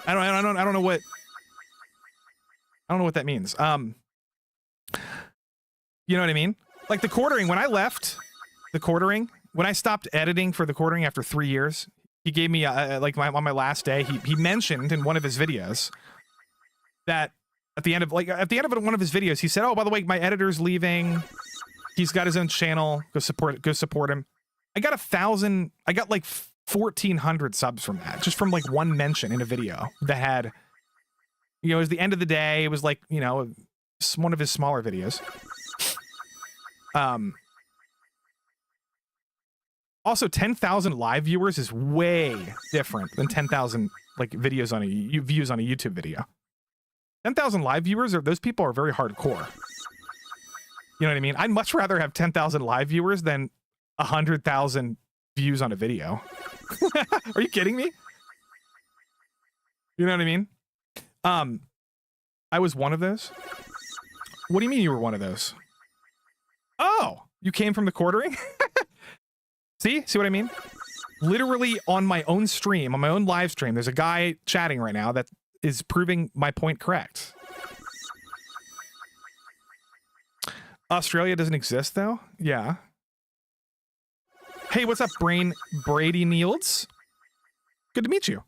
I don't know what that means. You know what I mean? Like the quartering, when I left the quartering, when I stopped editing for the quartering after 3 years, he gave me like on my last day, he mentioned in one of his videos that at the end of one of his videos, he said, "Oh, by the way, my editor's leaving. He's got his own channel. Go support him." I got 1,000. I got like 1,400 subs from that, just from like one mention in a video that had, you know, it was the end of the day. It was like, you know, one of his smaller videos. Also, 10,000 live viewers is way different than 10,000 like views on a YouTube video. 10,000 live viewers, those people are very hardcore. You know what I mean? I'd much rather have 10,000 live viewers than 100,000 views on a video. Are you kidding me? You know what I mean? I was one of those. What do you mean you were one of those? Oh, you came from the quartering? See what I mean? Literally on my own stream, on my own live stream, there's a guy chatting right now that is proving my point correct. Australia doesn't exist though? Yeah. Hey, what's up, Brady Nields? Good to meet you.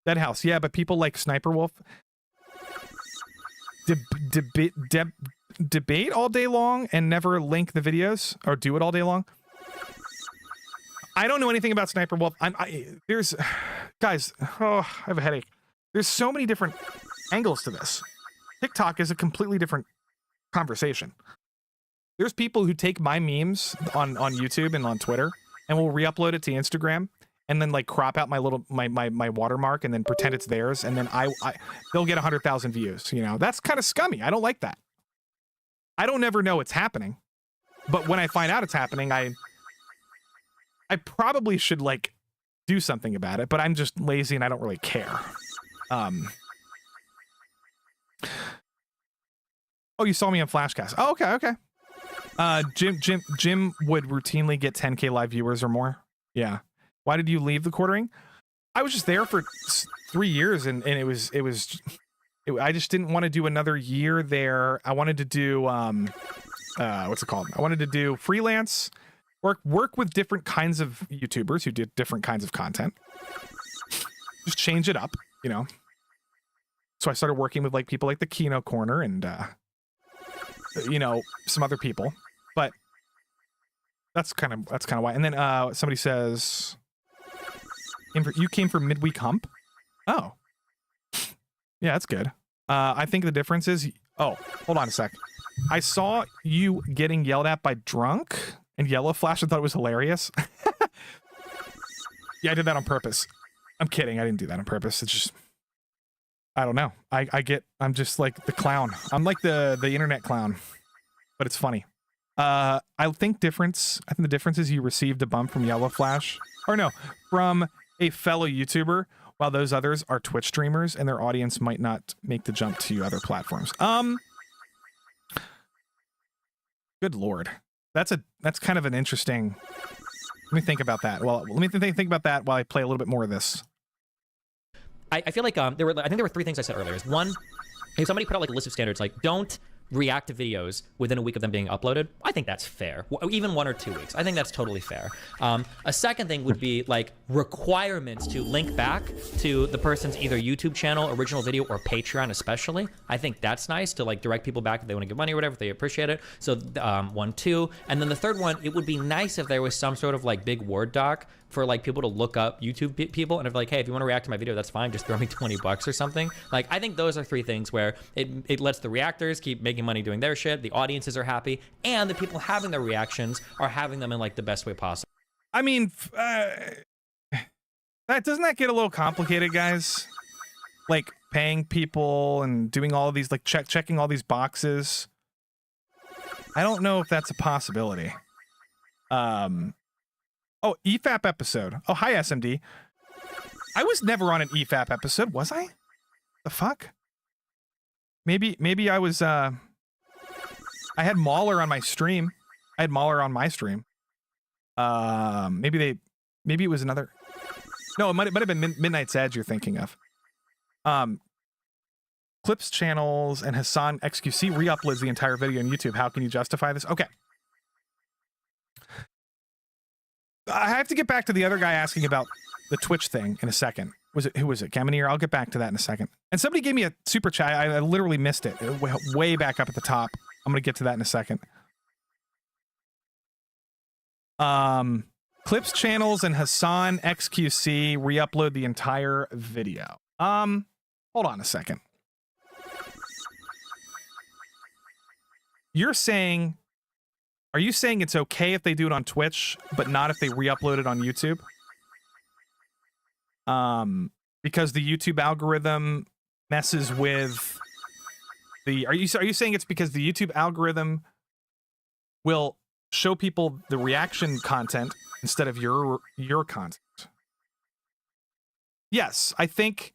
Dead House. Yeah, but people like Sniper Wolf debate all day long and never link the videos or do it all day long. I don't know anything about Sniper Wolf. There's guys, oh, I have a headache. There's so many different angles to this. TikTok is a completely different conversation. There's people who take my memes on YouTube and on Twitter and will re-upload it to Instagram and then like crop out my watermark and then pretend it's theirs, and then they'll get 100,000 views. You know, that's kind of scummy. I don't like that. I don't ever know it's happening, but when I find out it's happening, I probably should like do something about it, but I'm just lazy and I don't really care. Oh, you saw me on Flashcast. Oh, okay. Jim would routinely get 10K live viewers or more. Yeah. Why did you leave the quartering? I was just there for 3 years and I just didn't want to do another year there. I wanted to do, what's it called? I wanted to do freelance work with different kinds of YouTubers who did different kinds of content. Just change it up, you know? So I started working with like people like the Kino Corner and, you know, some other people, but that's kind of why. And then somebody says, you came for midweek hump? Oh, yeah, that's good. I think the difference is, oh, hold on a sec. I saw you getting yelled at by Drunk and Yellow Flash. I thought it was hilarious. Yeah, I did that on purpose. I'm kidding. I didn't do that on purpose. It's just, I don't know. I'm just like the clown. I'm like the internet clown, but it's funny. I think the difference is you received a bump from Yellow Flash, or no, from a fellow YouTuber, while those others are Twitch streamers and their audience might not make the jump to other platforms. Good Lord. That's kind of an interesting, let me think about that. Well, let me think about that while I play a little bit more of this. I feel like I think there were 3 things I said earlier. One, if somebody put out like a list of standards, like don't react to videos within a week of them being uploaded, I think that's fair. Even 1 or 2 weeks, I think that's totally fair. A second thing would be like requirements to link back to the person's either YouTube channel, original video, or Patreon especially. I think that's nice to like direct people back if they want to give money or whatever, if they appreciate it. So 1, 2. And then the third one, it would be nice if there was some sort of like big Word doc for like people to look up YouTube people, and if like, hey, if you want to react to my video, that's fine, just throw me 20 bucks or something. Like, I think those are 3 things where it lets the reactors keep making money doing their shit, the audiences are happy, and the people having their reactions are having them in like the best way possible. I mean, doesn't that get a little complicated, guys? Like paying people and doing all of these, like checking all these boxes. I don't know if that's a possibility. Oh, EFAP episode. Oh, hi, SMD. I was never on an EFAP episode, was I? The fuck? Maybe I was, I had MauLer on my stream. I had MauLer on my stream. Maybe it was another... No, it might have been Midnight's Edge you're thinking of. Clips channels and Hassan xQc re-uploads the entire video on YouTube. How can you justify this? Okay. I have to get back to the other guy asking about the Twitch thing in a second. Who was it? Kamenir? I'll get back to that in a second. And somebody gave me a super chat. I literally missed it. Way back up at the top. I'm going to get to that in a second. Clips channels and Hassan xQc re-upload the entire video. Hold on a second. Are you saying it's okay if they do it on Twitch, but not if they re-upload it on YouTube? Because the YouTube algorithm messes with the... Are you saying it's because the YouTube algorithm will show people the reaction content instead of your content? Yes, I think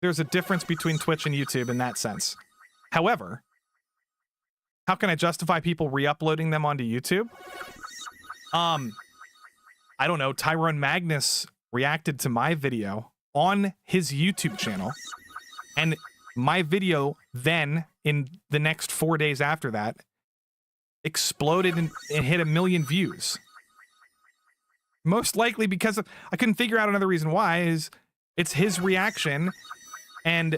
there's a difference between Twitch and YouTube in that sense. However, how can I justify people re-uploading them onto YouTube? I don't know. Tyrone Magnus reacted to my video on his YouTube channel, and my video then, in the next 4 days after that, exploded and hit 1 million views. Most likely because of, I couldn't figure out another reason why, is it's his reaction, and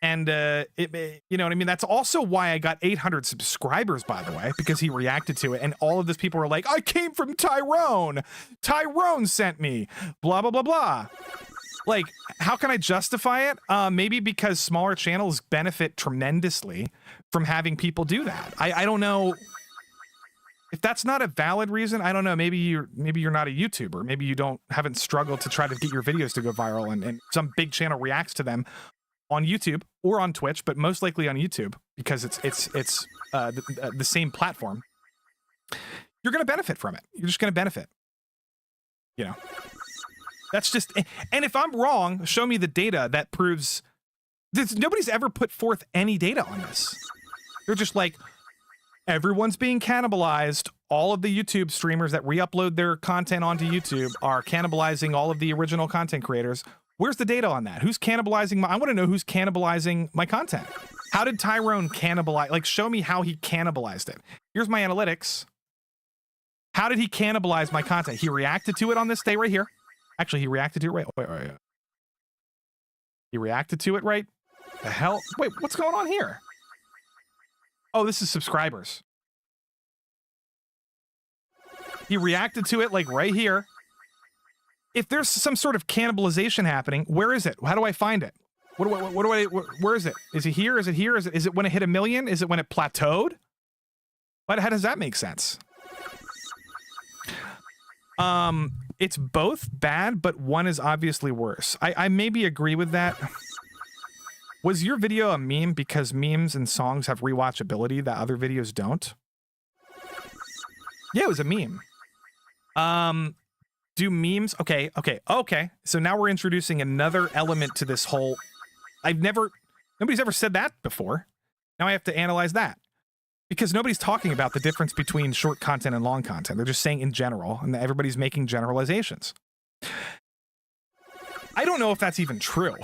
you know what I mean? That's also why I got 800 subscribers, by the way, because he reacted to it. And all of these people were like, I came from Tyrone. Tyrone sent me. Blah, blah, blah, blah. Like, how can I justify it? Maybe because smaller channels benefit tremendously from having people do that. I don't know. If that's not a valid reason, I don't know. Maybe you're not a YouTuber. Maybe you haven't struggled to try to get your videos to go viral, and some big channel reacts to them on YouTube or on Twitch, but most likely on YouTube because it's the same platform. You're going to benefit from it. You're just going to benefit. You know, that's just. And if I'm wrong, show me the data that proves. Nobody's ever put forth any data on this. They're just like, everyone's being cannibalized. All of the YouTube streamers that re-upload their content onto YouTube are cannibalizing all of the original content creators. Where's the data on that? Who's cannibalizing I want to know who's cannibalizing my content. How did Tyrone cannibalize? Like, show me how he cannibalized it. Here's my analytics. How did he cannibalize my content? He reacted to it on this day right here. Actually, he reacted to it wait. He reacted to it right? The hell? Wait, what's going on here? Oh, this is subscribers. He reacted to it like right here. If there's some sort of cannibalization happening, where is it? How do I find it? Where is it? Is it here? Is it here? Is it when it hit 1 million? Is it when it plateaued? How does that make sense? It's both bad, but one is obviously worse. I maybe agree with that. Was your video a meme because memes and songs have rewatchability that other videos don't? Yeah, it was a meme. Do memes... Okay. So now we're introducing another element to this whole... Nobody's ever said that before. Now I have to analyze that. Because nobody's talking about the difference between short content and long content. They're just saying in general, and everybody's making generalizations. I don't know if that's even true.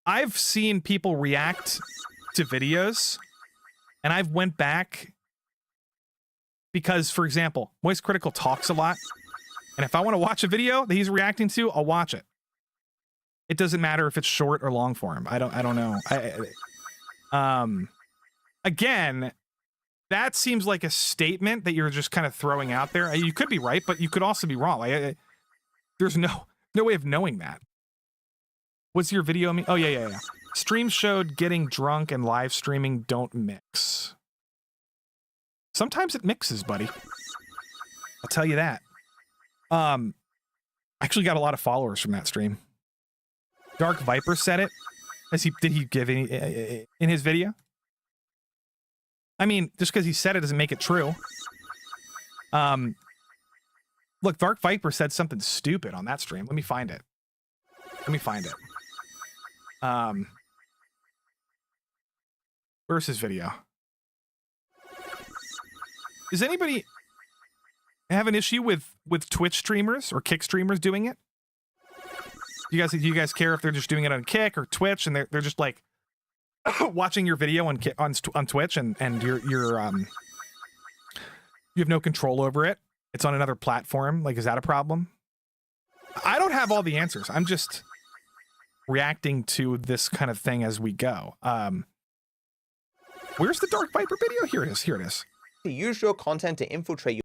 I've seen people react to videos, and I've went back because, for example, Moist Critical talks a lot, and if I want to watch a video that he's reacting to, I'll watch it. It doesn't matter if it's short or long form. I don't know. Again, that seems like a statement that you're just kind of throwing out there. You could be right, but you could also be wrong. There's no way of knowing that. What's your video? Oh, yeah. Stream showed getting drunk and live streaming don't mix. Sometimes it mixes, buddy. I'll tell you that. I actually got a lot of followers from that stream. Dark Viper said it. Did he give any in his video? I mean, just because he said it doesn't make it true. Look, Dark Viper said something stupid on that stream. Let me find it. Where's his video? Does anybody have an issue with Twitch streamers or Kick streamers doing it? Do you guys care if they're just doing it on Kick or Twitch and they're just like watching your video on Twitch and you're you have no control over it? It's on another platform. Like, is that a problem? I don't have all the answers. I'm just reacting to this kind of thing as we go. Where's the Dark Viper video? Here it is. To use your content to infiltrate your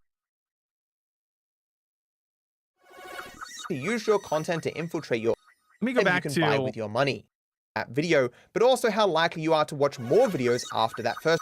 Let me go back you can buy with your money. That video, but also how likely you are to watch more videos after that first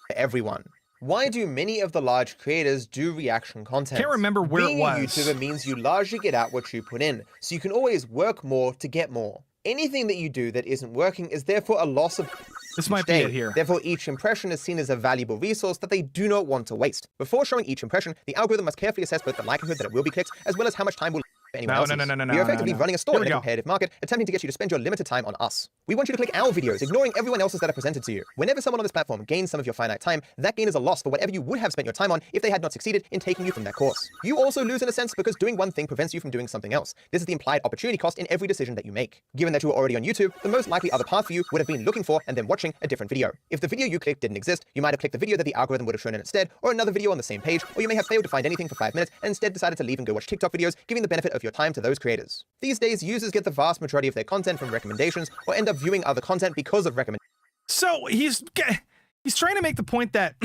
for everyone. Why do many of the large creators do reaction content? Can't remember where Being it was. a YouTuber means you largely get out what you put in, so you can always work more to get more. Anything that you do that isn't working is therefore a loss of This might be day. it here. Therefore, each impression is seen as a valuable resource that they do not want to waste. Before showing each impression, the algorithm must carefully assess both the likelihood that it will be clicked, as well as how much time will anyone else's. We are effectively running a store in a competitive market, attempting to get you to spend your limited time on us. We want you to click our videos, ignoring everyone else's that are presented to you. Whenever someone on this platform gains some of your finite time, that gain is a loss for whatever you would have spent your time on if they had not succeeded in taking you from their course. You also lose in a sense because doing one thing prevents you from doing something else. This is the implied opportunity cost in every decision that you make. Given that you were already on YouTube, the most likely other path for you would have been looking for and then watching a different video. If the video you clicked didn't exist, you might have clicked the video that the algorithm would have shown instead, or another video on the same page, or you may have failed to find anything for 5 minutes and instead decided to leave and go watch TikTok videos, giving the benefit of your time to those creators. These days, users get the vast majority of their content from recommendations or end up viewing other content because of recommendations. So he's trying to make the point that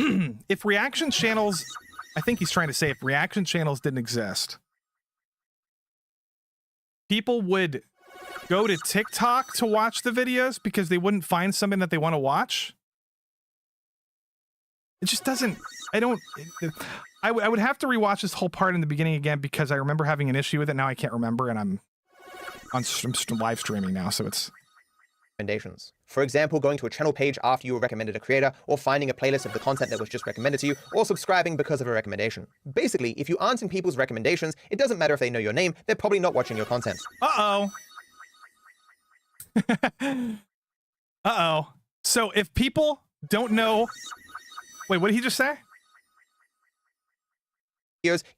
if reaction channels, I think he's trying to say if reaction channels didn't exist, people would go to TikTok to watch the videos because they wouldn't find something that they want to watch. It just doesn't, I would have to rewatch this whole part in the beginning again because I remember having an issue with it. Now I can't remember, and I'm live streaming now, so it's recommendations. For example, going to a channel page after you were recommended a creator, or finding a playlist of the content that was just recommended to you, or subscribing because of a recommendation. Basically, if you aren't in people's recommendations, it doesn't matter if they know your name, they're probably not watching your content. Uh-oh. Uh-oh. So if people don't know... Wait, what did he just say?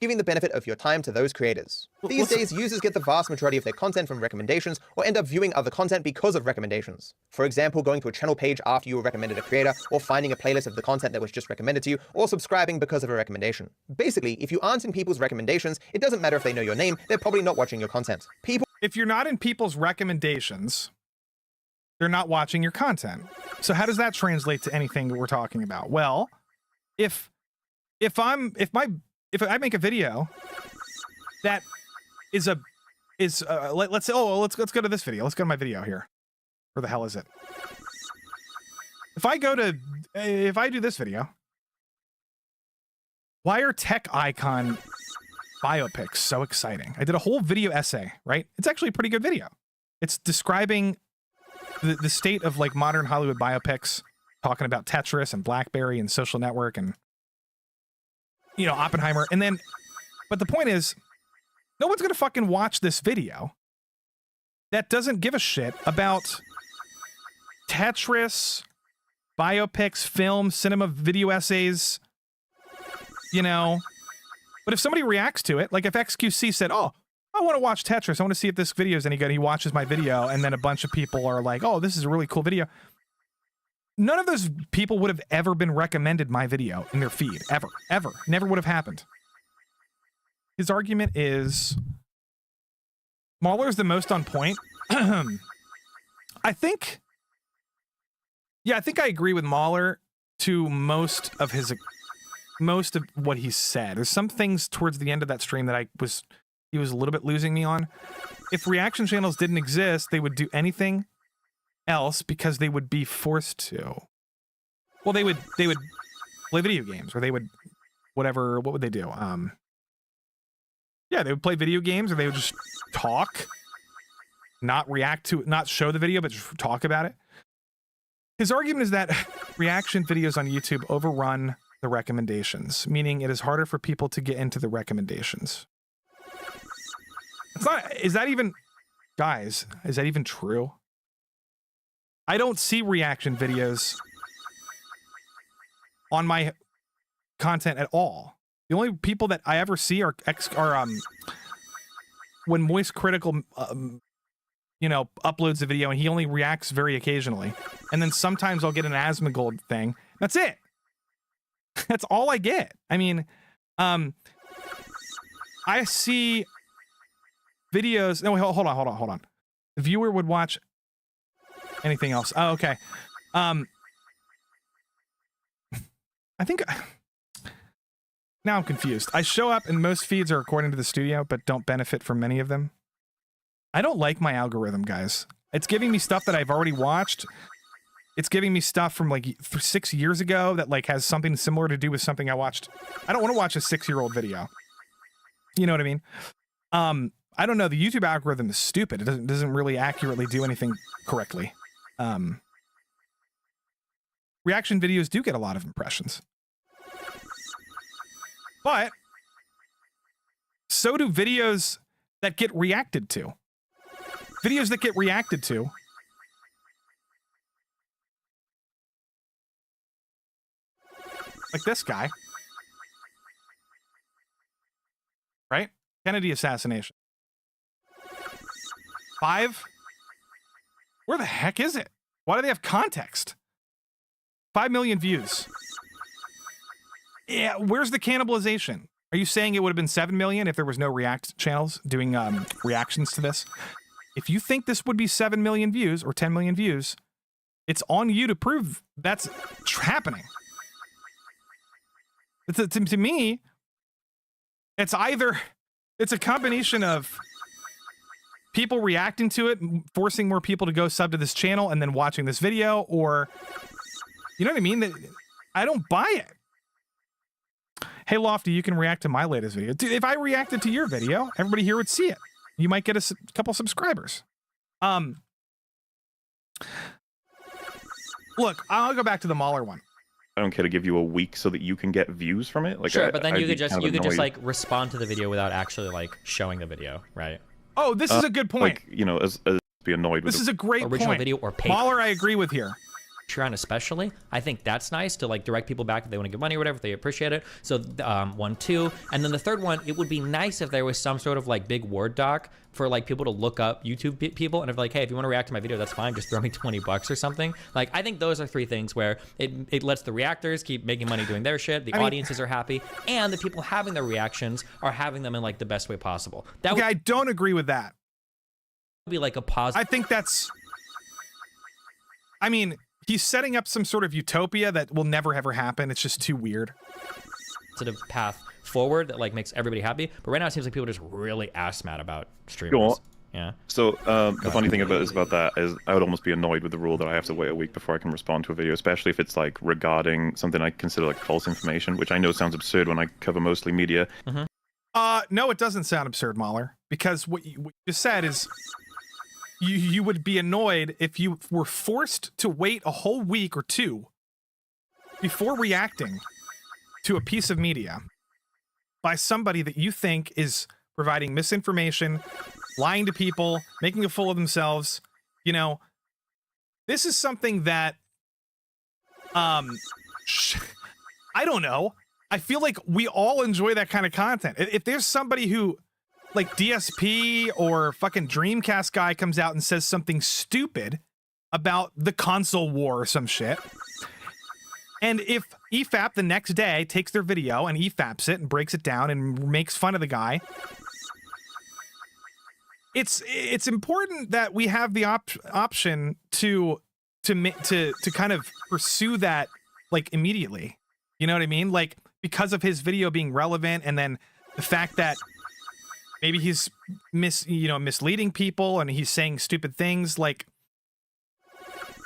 Giving the benefit of your time to those creators. These days, users get the vast majority of their content from recommendations or end up viewing other content because of recommendations. For example, going to a channel page after you were recommended a creator, or finding a playlist of the content that was just recommended to you, or subscribing because of a recommendation. Basically, if you aren't in people's recommendations, it doesn't matter if they know your name, they're probably not watching your content. If you're not in people's recommendations, they're not watching your content. So how does that translate to anything that we're talking about? Well, if I make a video that let's say, let's go to this video. Let's go to my video here. Where the hell is it? If I do this video, why are tech icon biopics so exciting? I did a whole video essay, right? It's actually a pretty good video. It's describing the state of like modern Hollywood biopics, talking about Tetris and BlackBerry and Social Network and, you know, Oppenheimer. And then, but the point is, no one's going to fucking watch this video that doesn't give a shit about Tetris, biopics, film, cinema, video essays, you know. But if somebody reacts to it, like if xQc said, oh, I want to watch Tetris. I want to see if this video is any good. He watches my video, and then a bunch of people are like, oh, this is a really cool video. None of those people would have ever been recommended my video in their feed. Ever. Ever. Never would have happened. His argument is MauLer is the most on point. I think I agree with MauLer to most of what he said. There's some things towards the end of that stream that he was a little bit losing me on. If reaction channels didn't exist, they would do anything else because they would be forced to. Well, they would play video games, or they would whatever. What would they do? Yeah, they would play video games, or they would just talk, not react to it, not show the video, but just talk about it. His argument is that reaction videos on YouTube overrun the recommendations, meaning it is harder for people to get into the recommendations. It's not, is that even, guys, is that even true? I don't see reaction videos on my content at all. The only people that I ever see are when Moist Critical uploads a video and he only reacts very occasionally. And then sometimes I'll get an Asmongold thing. That's it. That's all I get. I mean, I see videos. No, wait, hold on. The viewer would watch anything else. Oh, okay. I think now I'm confused. I show up and most feeds are according to the studio, but don't benefit from many of them. I don't like my algorithm, guys. It's giving me stuff that I've already watched. It's giving me stuff from like 6 years ago that like has something similar to do with something I watched. I don't want to watch a 6-year-old video. You know what I mean? I don't know. The YouTube algorithm is stupid. It doesn't really accurately do anything correctly. Reaction videos do get a lot of impressions. But so do videos that get reacted to. Videos that get reacted to like this guy. Right? Kennedy assassination. 5? Where the heck is it? Why do they have context? 5 million views. Yeah, where's the cannibalization? Are you saying it would have been 7 million if there was no React channels doing reactions to this? If you think this would be 7 million views or 10 million views, it's on you to prove that's happening. To me, it's a combination of people reacting to it, forcing more people to go sub to this channel and then watching this video, or, you know what I mean? I don't buy it. Hey, Lofty, you can react to my latest video. Dude, if I reacted to your video, everybody here would see it. You might get a couple subscribers. Look, I'll go back to the MauLer one. I don't care to give you a week so that you can get views from it. Like, sure, but then you could just like respond to the video without actually like showing the video, right? Oh, this is a good point. Like, as be annoyed with this is a great original point. Video or pay. MauLer, I agree with here. Patreon especially, I think that's nice to like direct people back if they want to give money or whatever, if they appreciate it. So 1, 2, and then the third one, it would be nice if there was some sort of like big Word doc for like people to look up YouTube people, and if like, hey, if you want to react to my video, that's fine, just throw me $20 or something. Like, I think those are 3 things where it lets the reactors keep making money doing their shit, the audiences are happy, and the people having their reactions are having them in like the best way possible. That I don't agree with that. Would be like a positive. I think that's, he's setting up some sort of utopia that will never ever happen. It's just too weird. Path forward that like makes everybody happy, but right now it seems like people are just really ass mad about streamers. Sure. Yeah. So the funny thing about that is I would almost be annoyed with the rule that I have to wait a week before I can respond to a video, especially if it's like regarding something I consider like false information, which I know sounds absurd when I cover mostly media. Mm-hmm. No, it doesn't sound absurd, MauLer, because what you just said is you would be annoyed if you were forced to wait a whole week or 2 before reacting to a piece of media by somebody that you think is providing misinformation, lying to people, making a fool of themselves. This is something that, I don't know. I feel like we all enjoy that kind of content. If there's somebody who like DSP or fucking Dreamcast guy comes out and says something stupid about the console war or some shit. And if EFAP the next day takes their video and EFAPs it and breaks it down and makes fun of the guy, it's important that we have the option to kind of pursue that like immediately. You know what I mean? Like, because of his video being relevant, and then the fact that maybe he's misleading people and he's saying stupid things. Like,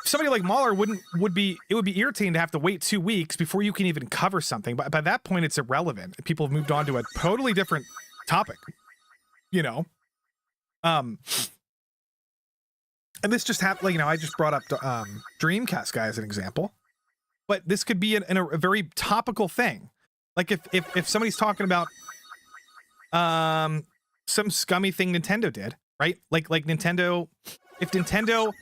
somebody like MauLer would be irritating to have to wait 2 weeks before you can even cover something. But by that point, it's irrelevant. People have moved on to a totally different topic, you know? And this just happened, like, you know, I just brought up Dreamcast guy as an example, but this could be a very topical thing. Like if somebody's talking about some scummy thing Nintendo did, right? Like Nintendo, if Nintendo,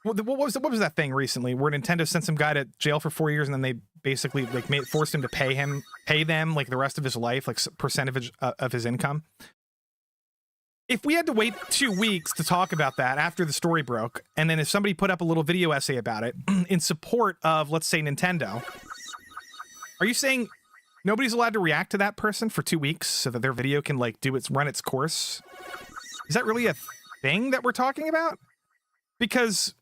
what was that thing recently where Nintendo sent some guy to jail for 4 years and then they basically like forced him to pay them like the rest of his life, like percentage of his income. If we had to wait 2 weeks to talk about that after the story broke, and then if somebody put up a little video essay about it in support of, let's say, Nintendo, are you saying nobody's allowed to react to that person for 2 weeks so that their video can like run its course? Is that really a thing that we're talking about? Because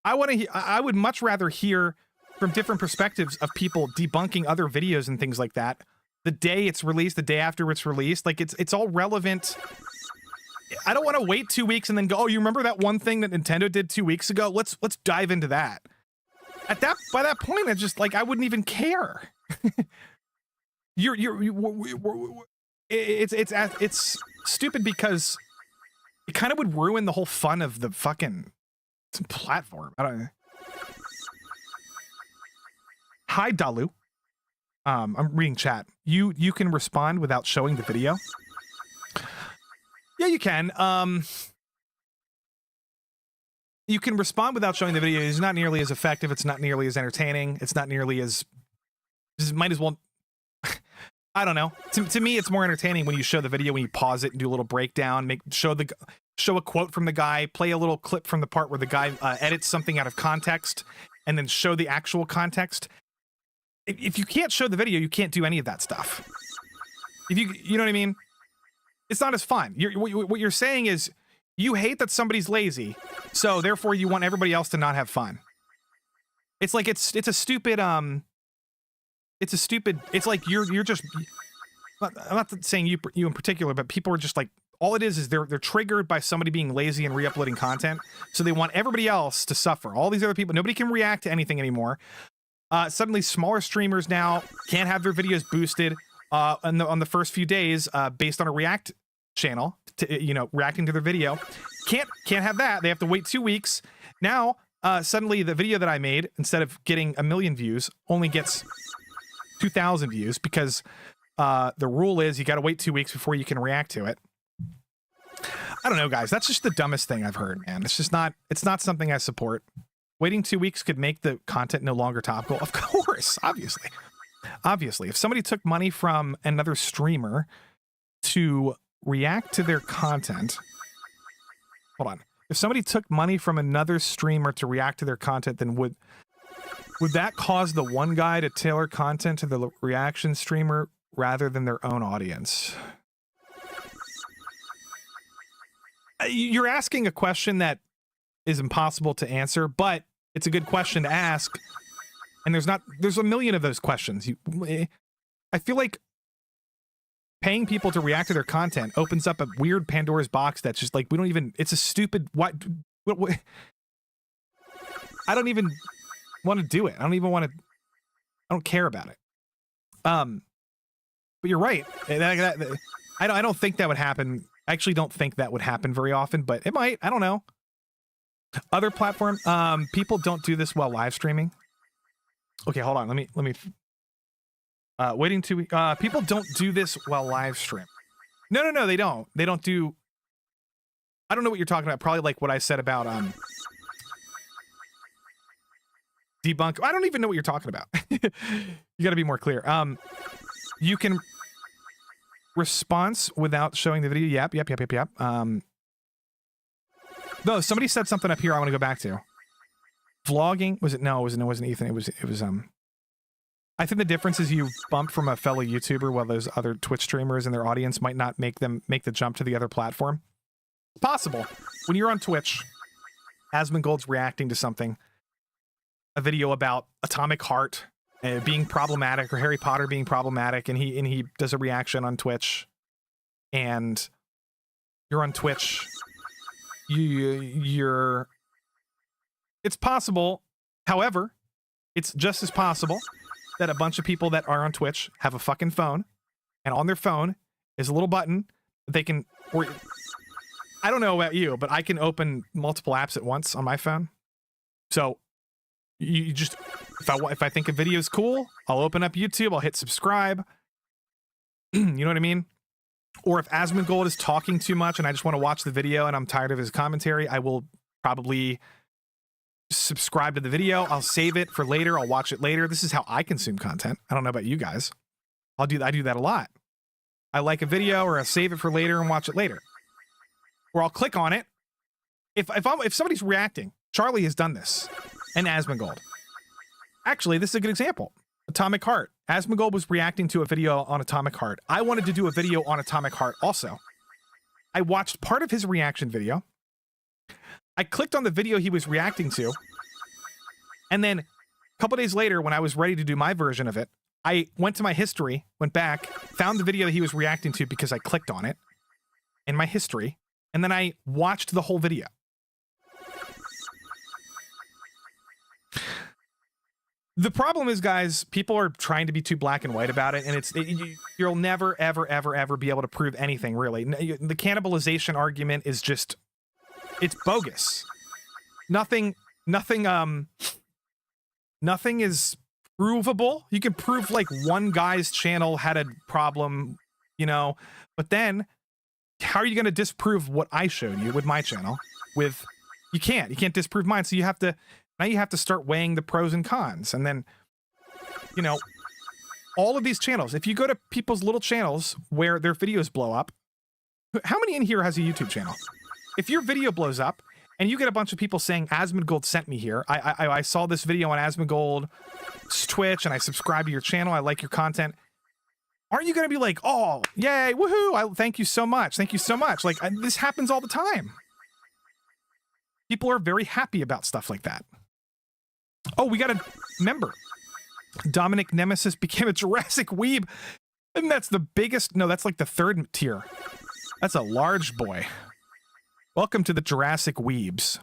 I would much rather hear from different perspectives of people debunking other videos and things like that the day it's released, the day after it's released. Like, it's all relevant. I don't want to wait 2 weeks and then go, oh, you remember that one thing that Nintendo did 2 weeks ago? Let's dive into that. By that point, it's just like, I wouldn't even care. It's stupid because it kind of would ruin the whole fun of the fucking platform. I don't know. Hi, Dalu. I'm reading chat. You can respond without showing the video. Yeah, you can. You can respond without showing the video. It's not nearly as effective. It's not nearly as entertaining. It's not nearly as... Might as well... I don't know. To me, it's more entertaining when you show the video, when you pause it and do a little breakdown, show a quote from the guy, play a little clip from the part where the guy edits something out of context, and then show the actual context. If you can't show the video, you can't do any of that stuff. You know what I mean? It's not as fun. What you're saying is you hate that somebody's lazy, so therefore you want everybody else to not have fun. It's like it's a stupid it's like you're just, I'm not saying you in particular, but people are just like, all it is they're triggered by somebody being lazy and re-uploading content, so they want everybody else to suffer. All these other people, nobody can react to anything anymore. Suddenly smaller streamers now can't have their videos boosted on the first few days based on a React channel, reacting to their video. Can't have that. They have to wait 2 weeks. Now suddenly the video that I made, instead of getting 1 million views, only gets 2,000 views because the rule is you got to wait 2 weeks before you can react to it. I don't know, guys. That's just the dumbest thing I've heard, man. It's not something I support. Waiting 2 weeks could make the content no longer topical. Of course, obviously. If somebody took money from another streamer to react to their content, hold on. If somebody took money from another streamer to react to their content, then would that cause the one guy to tailor content to the reaction streamer rather than their own audience? You're asking a question that is impossible to answer, but it's a good question to ask. And there's a million of those questions. I feel like paying people to react to their content opens up a weird Pandora's box that's just like, it's a stupid, what I don't even want to do it. I don't care about it. But you're right. I don't think that would happen. I actually don't think that would happen very often, but it might. I don't know. Other platform, people don't do this while live streaming. Okay, hold on. Let me waiting 2 weeks. People don't do this while live stream. No, they don't. They don't do. I don't know what you're talking about. Probably like what I said about debunk. I don't even know what you're talking about. You got to be more clear. You can response without showing the video. Yep. Though somebody said something up here I want to go back to. Vlogging, was it? No, it wasn't Ethan. It was I think the difference is you bumped from a fellow YouTuber while those other Twitch streamers and their audience might not make the jump to the other platform. Possible. When you're on Twitch, Asmongold's reacting to something, a video about Atomic Heart being problematic or Harry Potter being problematic, and he does a reaction on Twitch, and you're on Twitch. It's possible, however, it's just as possible that a bunch of people that are on Twitch have a fucking phone, and on their phone is a little button that they can, or I don't know about you, but I can open multiple apps at once on my phone. So you just, if I think a video is cool, I'll open up YouTube, I'll hit subscribe. You know what I mean? Or if Asmongold is talking too much and I just want to watch the video and I'm tired of his commentary, I will probably subscribe to the video. I'll save it for later. I'll watch it later. This is how I consume content. I don't know about you guys. I do that a lot. I like a video, or I'll save it for later and watch it later. Or I'll click on it. If somebody's reacting, Charlie has done this, and Asmongold. Actually, this is a good example. Atomic Heart. Asmongold was reacting to a video on Atomic Heart. I wanted to do a video on Atomic Heart also. I watched part of his reaction video. I clicked on the video he was reacting to. And then a couple days later, when I was ready to do my version of it, I went to my history, went back, found the video he was reacting to because I clicked on it in my history, and then I watched the whole video. The problem is, guys, people are trying to be too black and white about it, and you'll never, ever, ever, ever be able to prove anything, really. The cannibalization argument is just, it's bogus. Nothing is provable. You can prove like one guy's channel had a problem, you know, but then how are you going to disprove what I showed you with my channel? You can't disprove mine. So you have to start weighing the pros and cons. And then, you know, all of these channels, if you go to people's little channels where their videos blow up, how many in here has a YouTube channel? If your video blows up and you get a bunch of people saying Asmongold sent me here, I saw this video on Asmongold's Twitch and I subscribe to your channel, I like your content, aren't you going to be like, oh, yay, woohoo, thank you so much, like this happens all the time. People are very happy about stuff like that. Oh, we got a member. Dominic Nemesis became a Jurassic weeb, and that's the biggest, no, that's like the third tier. That's a large boy. Welcome to the Jurassic Weebs,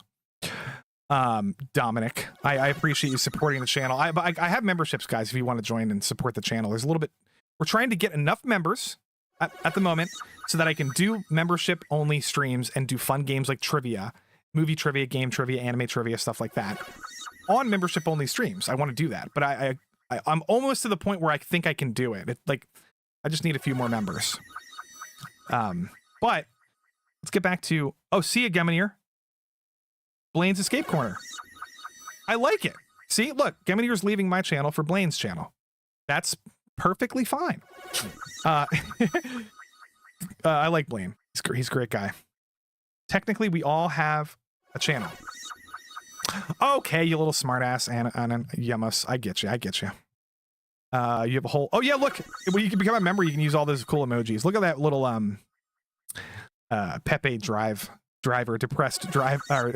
Dominic. I appreciate you supporting the channel. I have memberships, guys, if you want to join and support the channel. There's a little bit, we're trying to get enough members at the moment so that I can do membership-only streams and do fun games like trivia, movie trivia, game trivia, anime trivia, stuff like that on membership-only streams. I want to do that, but I'm almost to the point where I think I can do it. I just need a few more members. But let's get back to, oh, see ya, Geminier. Blaine's Escape Corner. I like it. See, look, Geminier's leaving my channel for Blaine's channel. That's perfectly fine. I like Blaine. He's a great guy. Technically, we all have a channel. Okay, you little smartass, Anna Yemus. I get you. You have a whole, oh yeah, look, when you can become a member, you can use all those cool emojis. Look at that little Pepe driver, depressed drive, or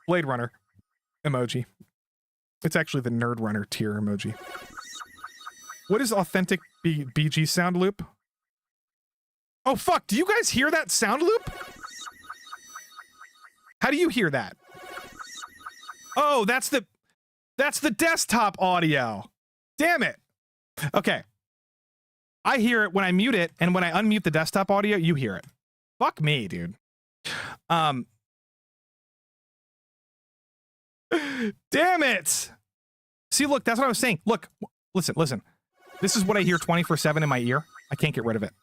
Blade Runner emoji. It's actually the Nerd Runner tier emoji. What is authentic BG sound loop? Oh fuck, do you guys hear that sound loop? How do you hear that? Oh, that's the desktop audio. Damn it. Okay. I hear it when I mute it, and when I unmute the desktop audio, you hear it. Fuck me, dude. Damn it. See, look, that's what I was saying. Look, listen. This is what I hear 24/7 in my ear. I can't get rid of it.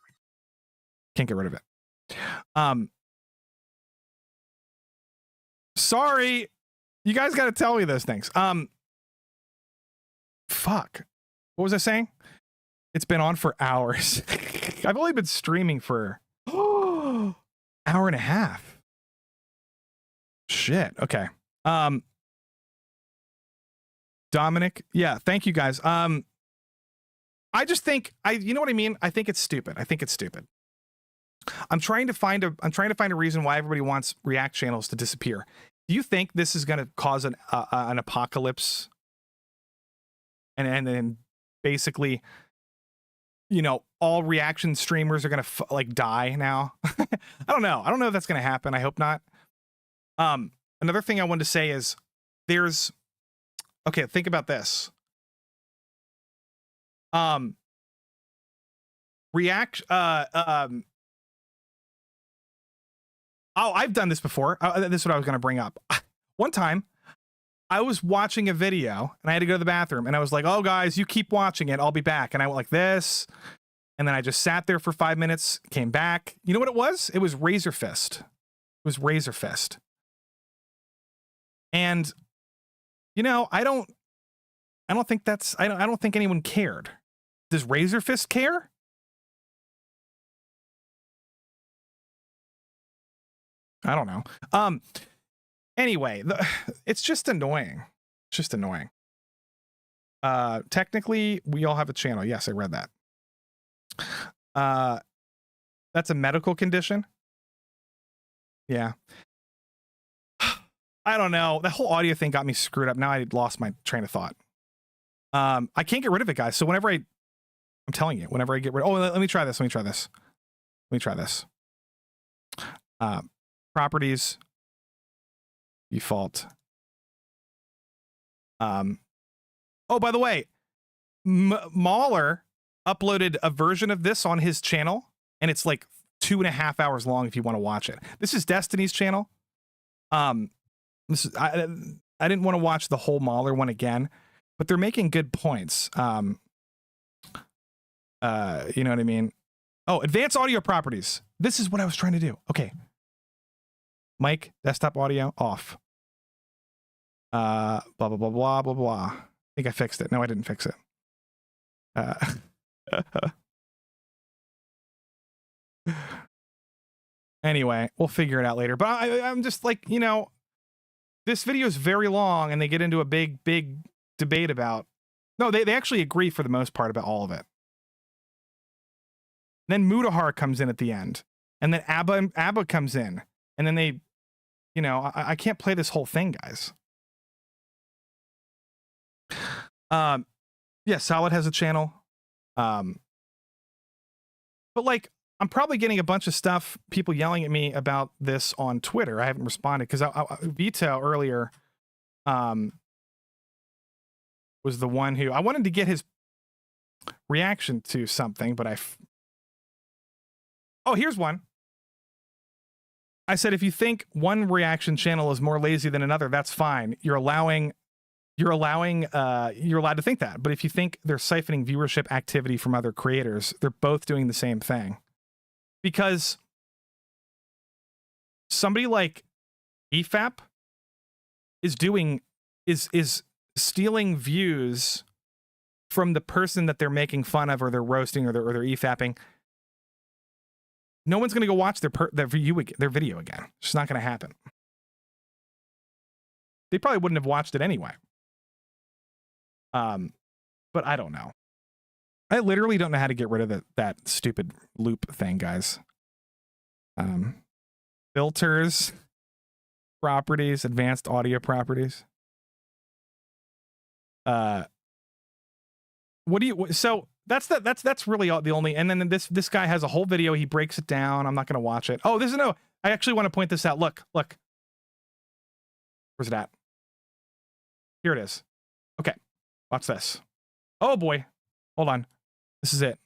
Sorry. You guys got to tell me those things. Fuck. What was I saying? It's been on for hours. I've only been streaming for hour and a half. Shit. Okay. Dominic. Yeah. Thank you guys. I just think you know what I mean? I think it's stupid. I'm trying to find a reason why everybody wants React channels to disappear. Do you think this is going to cause an apocalypse? And then basically, you know, all reaction streamers are going to like die now. I don't know. I don't know if that's going to happen. I hope not. Another thing I wanted to say is okay, think about this. React, oh, I've done this before. This is what I was going to bring up. One time, I was watching a video and I had to go to the bathroom and I was like, oh guys, you keep watching it. I'll be back. And I went like this. And then I just sat there for 5 minutes, came back. You know what it was? It was Razor Fist. It was Razor Fist. And, you know, I don't think that's, I don't think anyone cared. Does Razor Fist care? I don't know. Anyway, it's just annoying. It's just annoying. Technically, we all have a channel. Yes, I read that. That's a medical condition. Yeah. I don't know. The whole audio thing got me screwed up. Now I lost my train of thought. I can't get rid of it, guys. So whenever I'm telling you, whenever I get rid, oh, let me try this. Properties, default. Oh, by the way, MauLer uploaded a version of this on his channel, and it's like 2.5 hours long if you want to watch it. This is Destiny's channel. This is, I didn't want to watch the whole MauLer one again, but they're making good points. You know what I mean? Oh, advanced audio properties. This is what I was trying to do. Okay. Mic, desktop audio, off. Blah, blah, blah, blah, blah, blah. I think I fixed it. No, I didn't fix it. Anyway, we'll figure it out later. But I'm just like, you know, this video is very long and they get into a big debate about, no, they actually agree for the most part about all of it. Then Mudahar comes in at the end, and then Abba comes in, and then they, you know, I can't play this whole thing, guys. Yeah, Solid has a channel. But like, I'm probably getting a bunch of stuff, people yelling at me about this on Twitter. I haven't responded because Vito earlier was the one who I wanted to get his reaction to something, but oh, here's one. I said, if you think one reaction channel is more lazy than another, that's fine. You're allowed to think that. But if you think they're siphoning viewership activity from other creators, they're both doing the same thing. Because somebody like EFAP is stealing views from the person that they're making fun of, or they're roasting, or they're EFAPing. No one's going to go watch their video again. It's just not going to happen. They probably wouldn't have watched it anyway. But I don't know. I literally don't know how to get rid of that stupid loop thing, guys. Filters, properties, advanced audio properties. So that's really the only, and then this guy has a whole video. He breaks it down. I'm not going to watch it. Oh, I actually want to point this out. Look. Where's it at? Here it is. Okay. Watch this. Oh boy. Hold on. This is it.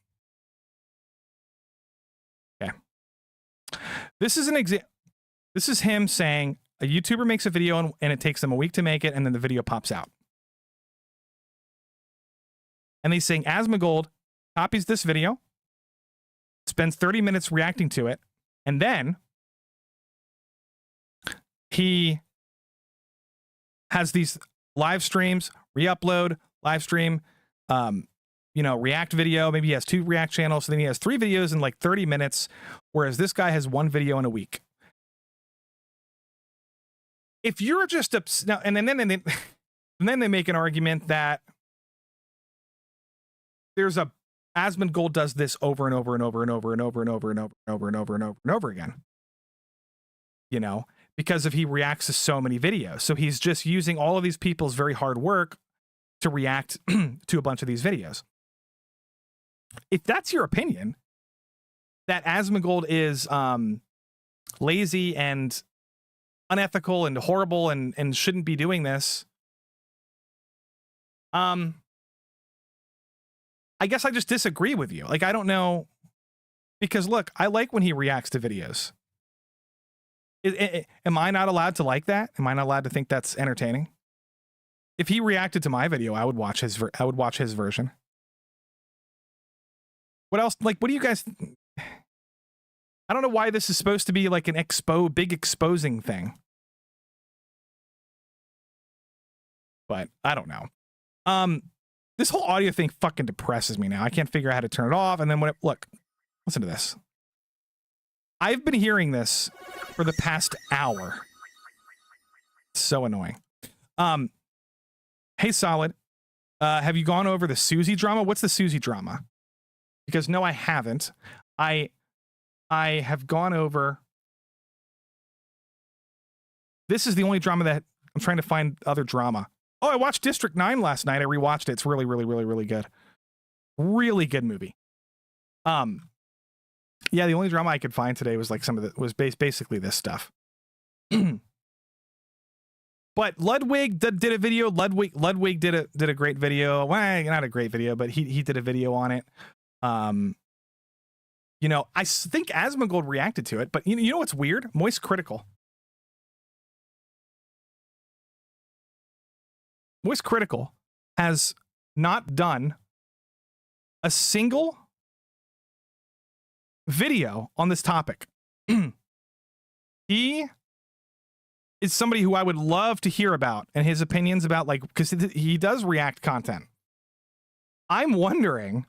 Okay. This is an example. This is him saying a YouTuber makes a video and it takes them a week to make it, and then the video pops out. And he's saying Asmongold copies this video, spends 30 minutes reacting to it, and then he has these live streams, re-upload, live stream, React video. Maybe he has 2 React channels. So then he has 3 videos in like 30 minutes, whereas this guy has 1 video in a week. If you're just now, and then they make an argument that there's a Asmongold does this over and over and over and over and over and over and over and over and over and over and over again. Because he reacts to so many videos. So he's just using all of these people's very hard work to react to a bunch of these videos. If that's your opinion, that Asmongold is lazy and unethical and horrible and shouldn't be doing this, I guess I just disagree with you. Like, I don't know, because look, I like when he reacts to videos. Am I not allowed to like that? Am I not allowed to think that's entertaining? If he reacted to my video, I would watch his version. What else? Like, what do you guys? I don't know why this is supposed to be like an big exposing thing. But I don't know. This whole audio thing fucking depresses me now. I can't figure out how to turn it off. And then look, listen to this. I've been hearing this for the past hour. It's so annoying. Hey, Solid. Have you gone over the Susie drama? What's the Susie drama? Because no, I haven't. I have gone over. This is the only drama that I'm trying to find other drama. Oh, I watched District 9 last night. I rewatched it. It's really, really, really, really good. Really good movie. Yeah, the only drama I could find today was like basically this stuff. But Ludwig did a video. Ludwig did a great video. Well, not a great video, but he did a video on it. I think Asmongold reacted to it, but you know what's weird? Moist Critical. Moist Critical has not done a single video on this topic. He is somebody who I would love to hear about and his opinions about, like, because he does react content. I'm wondering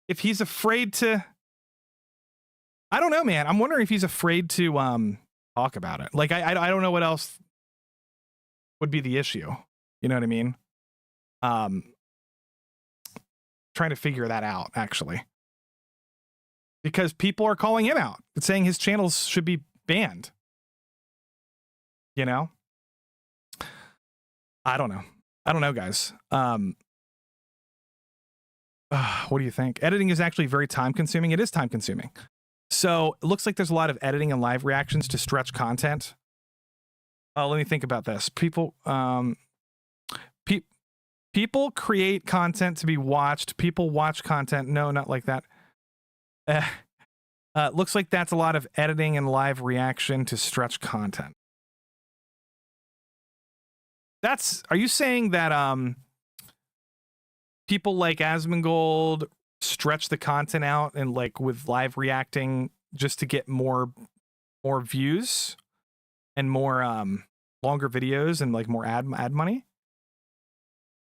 if he's afraid to. I don't know, man. I'm wondering if he's afraid to talk about it. Like, I don't know what else would be the issue. You know what I mean? Trying to figure that out, actually. Because people are calling him out and saying his channels should be banned. You know? I don't know, guys. What do you think? Editing is actually very time consuming. It is time consuming. So it looks like there's a lot of editing and live reactions to stretch content. Let me think about this. People create content to be watched. People watch content. No, not like that. Looks like that's a lot of editing and live reaction to stretch content. Are you saying that people like Asmongold stretch the content out and like with live reacting just to get more views and more longer videos and like more ad money?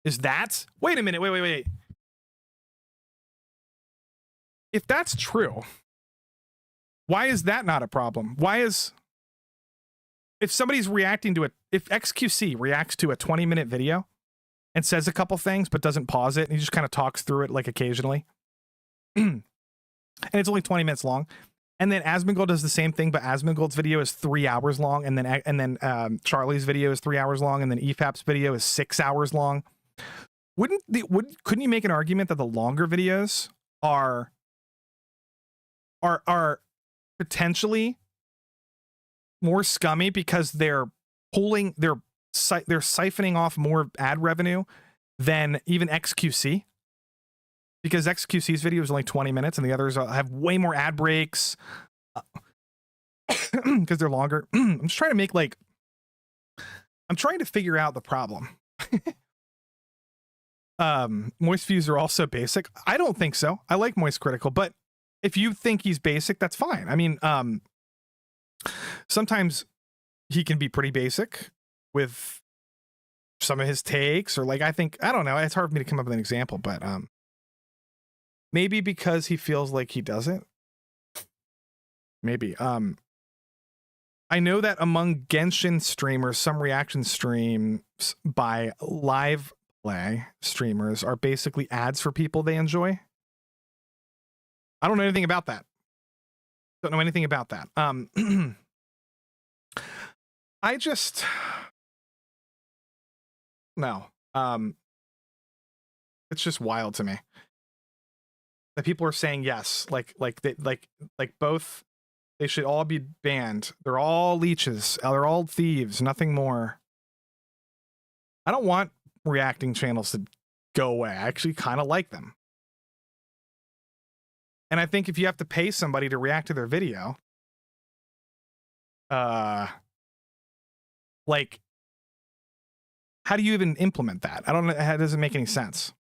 Is that? Wait a minute. Wait. If that's true, why is that not a problem? If somebody's reacting to it, if xQc reacts to a 20-minute video and says a couple things but doesn't pause it and he just kind of talks through it like occasionally, and it's only 20 minutes long, and then Asmongold does the same thing, but Asmongold's video is 3 hours long, and then Charlie's video is 3 hours long, and then EFAP's video is 6 hours long. Couldn't you make an argument that the longer videos are potentially more scummy because they're siphoning off more ad revenue than even xQc? Because xQc's video is only 20 minutes and the others have way more ad breaks because they're longer. I'm trying to figure out the problem. Moist views are also basic. I don't think so. I like Moist Critical, but if you think he's basic, that's fine. I mean, sometimes he can be pretty basic with some of his takes, or like, I don't know. It's hard for me to come up with an example, but Maybe because he feels like he doesn't. Maybe. I know that among Genshin streamers, some reaction streams by live play streamers are basically ads for people they enjoy. I don't know anything about that. Don't know anything about that. I just no. It's just wild to me that people are saying yes, like both. They should all be banned. They're all leeches. They're all thieves. Nothing more. I don't want reacting channels to go away. I actually kind of like them. And I think if you have to pay somebody to react to their video, like, how do you even implement that? I don't know. It doesn't make any sense.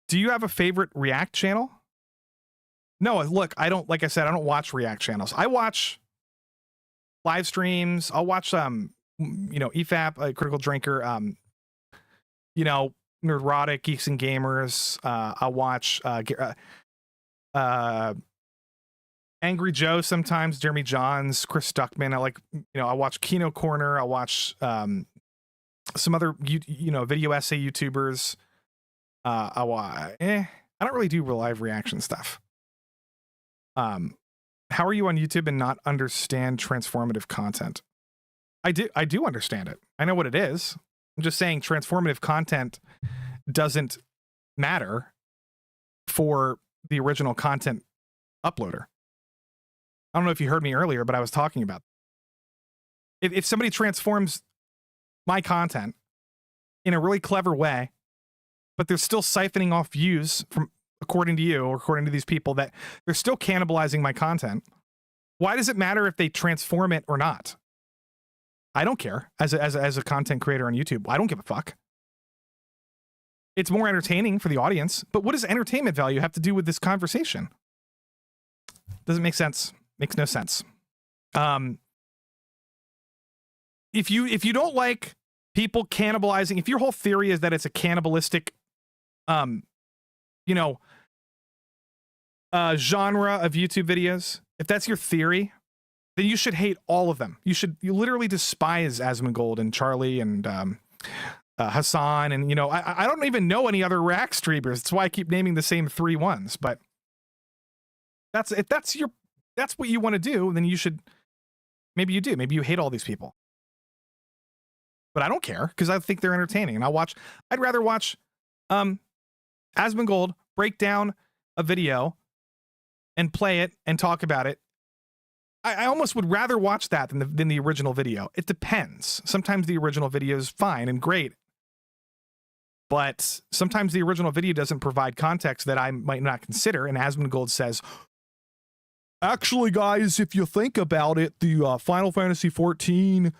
Do you have a favorite React channel? No, look, I don't, like I said, I don't watch React channels. I watch live streams. I'll watch, EFAP, Critical Drinker, Neurotic, Geeks and Gamers. I'll watch Angry Joe sometimes, Jeremy Johns, Chris Stuckman. I watch Kino Corner. I'll watch some other, video essay YouTubers. I don't really do live reaction stuff. How are you on YouTube and not understand transformative content? I do understand it. I know what it is. I'm just saying transformative content doesn't matter for the original content uploader. I don't know if you heard me earlier, but I was talking about if somebody transforms my content in a really clever way, but they're still siphoning off views from, according to you or according to these people, that they're still cannibalizing my content. Why does it matter if they transform it or not? I don't care. As a content creator on YouTube, I don't give a fuck. It's more entertaining for the audience, but what does entertainment value have to do with this conversation? Doesn't make sense. Makes no sense. If you don't like people cannibalizing, if your whole theory is that it's a cannibalistic genre of YouTube videos, if that's your theory, then you should hate all of them. You literally despise Asmongold and Charlie and Hassan, and I don't even know any other React streamers. That's why I keep naming the same 3 ones. But if that's what you want to do, then you should. Maybe you do. Maybe you hate all these people. But I don't care, because I think they're entertaining, and I'd rather watch Asmongold break down a video and play it and talk about it. I almost would rather watch that than the original video. It depends. Sometimes the original video is fine and great, but sometimes the original video doesn't provide context that I might not consider. And Asmongold says, actually, guys, if you think about it, the Final Fantasy XIV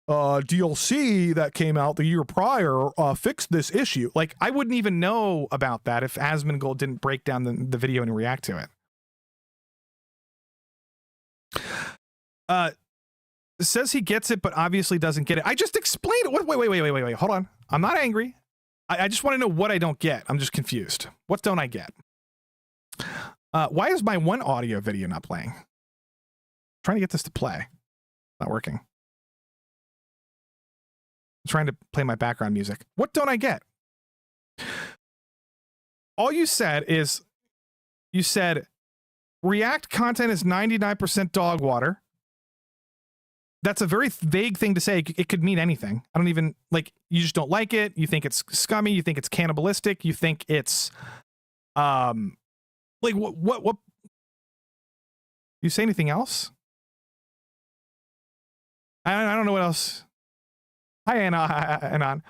DLC that came out the year prior fixed this issue. Like, I wouldn't even know about that if Asmongold didn't break down the video and react to it. Says he gets it, but obviously doesn't get it. I just explained it. Wait. Hold on. I'm not angry. I just want to know what I don't get. I'm just confused. What don't I get? Why is my one audio video not playing? I'm trying to get this to play. Not working. I'm trying to play my background music. What don't I get? All you said is, React content is 99% dog water. That's a very vague thing to say. It could mean anything. I don't even, you just don't like it. You think it's scummy. You think it's cannibalistic. You think it's, what? You say anything else? I don't know what else. Hi, Anon.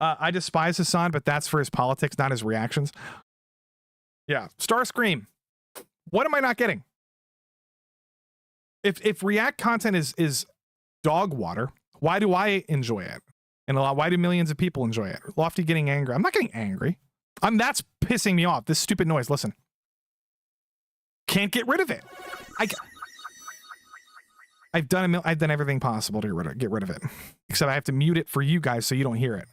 I despise Hassan, but that's for his politics, not his reactions. Yeah. Starscream. What am I not getting? If React content is dog water, why do I enjoy it? And why do millions of people enjoy it? Lofty getting angry. I'm not getting angry. That's pissing me off. This stupid noise. Listen. Can't get rid of it. I've done everything possible to get rid of it. Except I have to mute it for you guys so you don't hear it.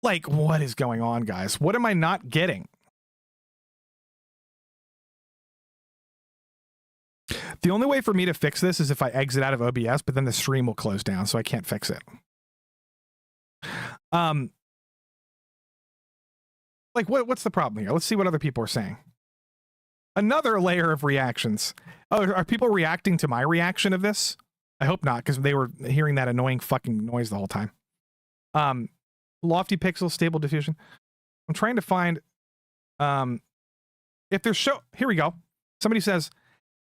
Like, what is going on, guys? What am I not getting? The only way for me to fix this is if I exit out of OBS, but then the stream will close down, so I can't fix it. Like, what's the problem here? Let's see what other people are saying. Another layer of reactions. Oh, are people reacting to my reaction of this? I hope not, because they were hearing that annoying fucking noise the whole time. Lofty pixel, stable diffusion. I'm trying to find if they're here we go. Somebody says,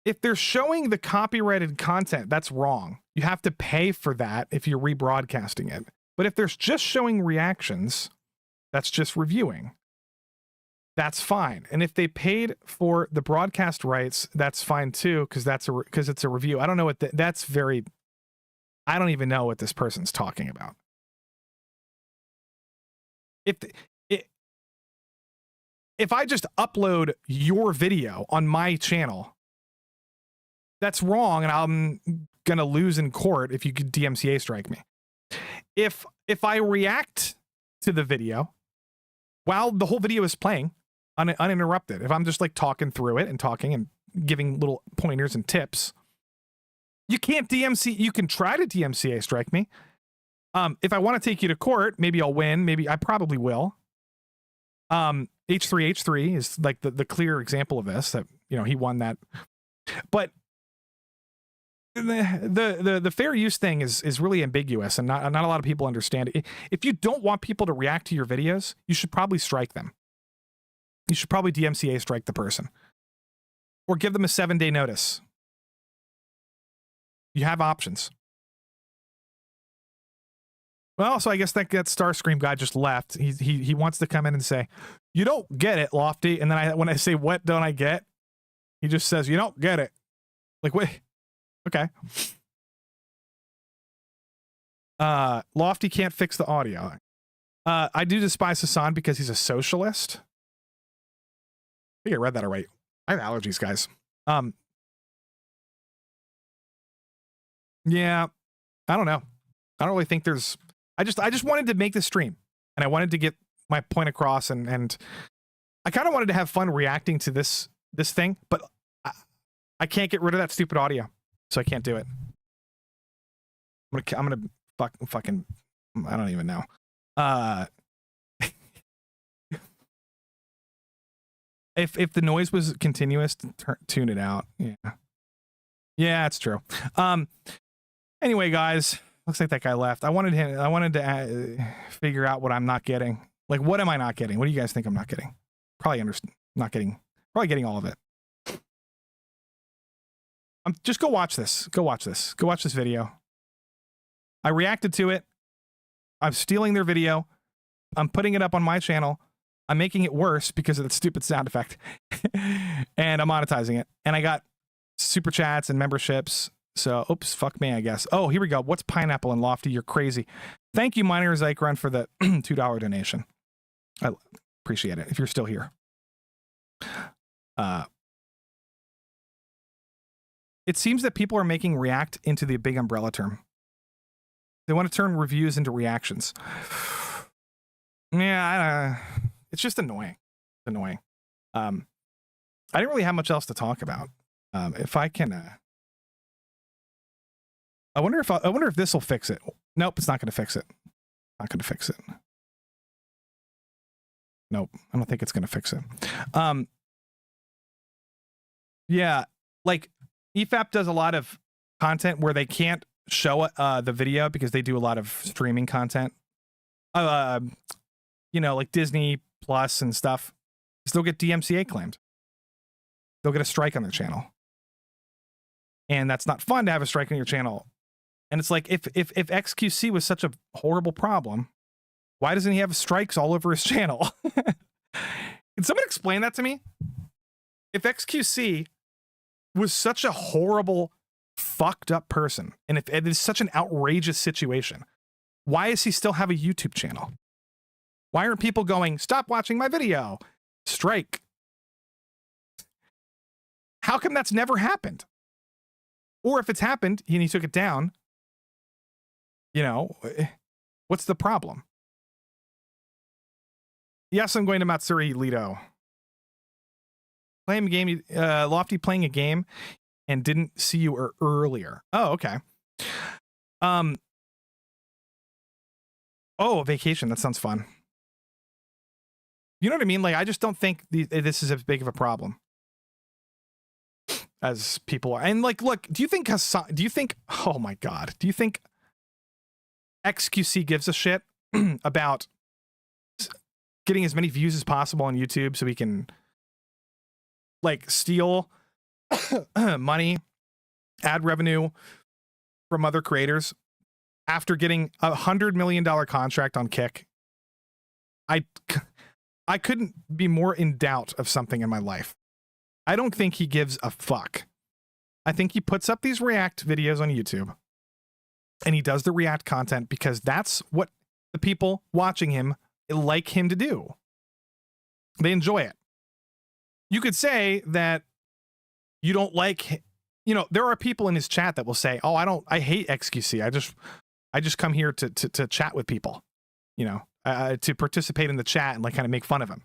if they're showing the copyrighted content, that's wrong. You have to pay for that if you're rebroadcasting it. But if they're just showing reactions, that's just reviewing. That's fine. And if they paid for the broadcast rights, that's fine too, because it's a review. I don't know what that's very. I don't even know what this person's talking about. If I just upload your video on my channel, that's wrong, and I'm gonna lose in court if you could DMCA strike me. If I react to the video while the whole video is playing uninterrupted, if I'm just like talking through it and talking and giving little pointers and tips, you can't DMCA. You can try to DMCA strike me. If I want to take you to court, maybe I'll win. Maybe I probably will. H3H3 is like the clear example of this, that, you know, he won that. But the fair use thing is really ambiguous, and not a lot of people understand it. If you don't want people to react to your videos, you should probably strike them. You should probably DMCA strike the person, or give them a 7-day notice. You have options. Well, so I guess that Starscream guy just left. He wants to come in and say, "You don't get it, Lofty." And then when I say, "What don't I get?" he just says, "You don't get it." Like, wait. Okay. Lofty can't fix the audio. I do despise Hassan because he's a socialist. I think I read that alright. I have allergies, guys. Yeah, I don't know. I don't really think there's. I just wanted to make the stream, and I wanted to get my point across, and I kind of wanted to have fun reacting to this thing, but I can't get rid of that stupid audio. So I can't do it. I'm gonna fucking I don't even know. If the noise was continuous, tune it out. Yeah, it's true. Anyway, guys, looks like that guy left. I wanted to figure out what I'm not getting. Like, what am I not getting? What do you guys think I'm not getting? Probably getting all of it. Just go watch this. Go watch this video. I reacted to it. I'm stealing their video. I'm putting it up on my channel. I'm making it worse because of that stupid sound effect. And I'm monetizing it. And I got super chats and memberships. So, oops, fuck me, I guess. Oh, here we go. What's Pineapple and Lofty? You're crazy. Thank you, Miner Zycron, for the $2 donation. I appreciate it if you're still here. It seems that people are making react into the big umbrella term. They want to turn reviews into reactions. Yeah, it's just annoying. It's annoying. I didn't really have much else to talk about. If I can, I wonder if this will fix it. Nope, it's not going to fix it. Not going to fix it. Nope, I don't think it's going to fix it. Yeah, like EFAP does a lot of content where they can't show the video because they do a lot of streaming content. You know, like Disney Plus and stuff. They'll get DMCA claimed. They'll get a strike on their channel. And that's not fun to have a strike on your channel. And it's like, if xQc was such a horrible problem, why doesn't he have strikes all over his channel? Can someone explain that to me? If xQc was such a horrible, fucked up person, and if it is such an outrageous situation, why does he still have a YouTube channel? Why aren't people going, "Stop watching my video"? Strike. How come that's never happened? Or if it's happened and he took it down, you know, what's the problem? Yes, I'm going to Matsuri Lido. Playing a game, Lofty playing a game and didn't see you earlier. Oh, okay. Oh, vacation. That sounds fun. You know what I mean? Like, I just don't think this is as big of a problem as people are. And like, look, do you think, oh my God, do you think xQc gives a shit about getting as many views as possible on YouTube so we can like steal money, ad revenue from other creators after getting $100 million contract on Kick? I couldn't be more in doubt of something in my life. I don't think he gives a fuck. I think he puts up these React videos on YouTube and he does the React content because that's what the people watching him like him to do. They enjoy it. You could say that you don't like, you know, there are people in his chat that will say, oh, I hate xQc. I just come here to chat with people, you know, to participate in the chat and like kind of make fun of him.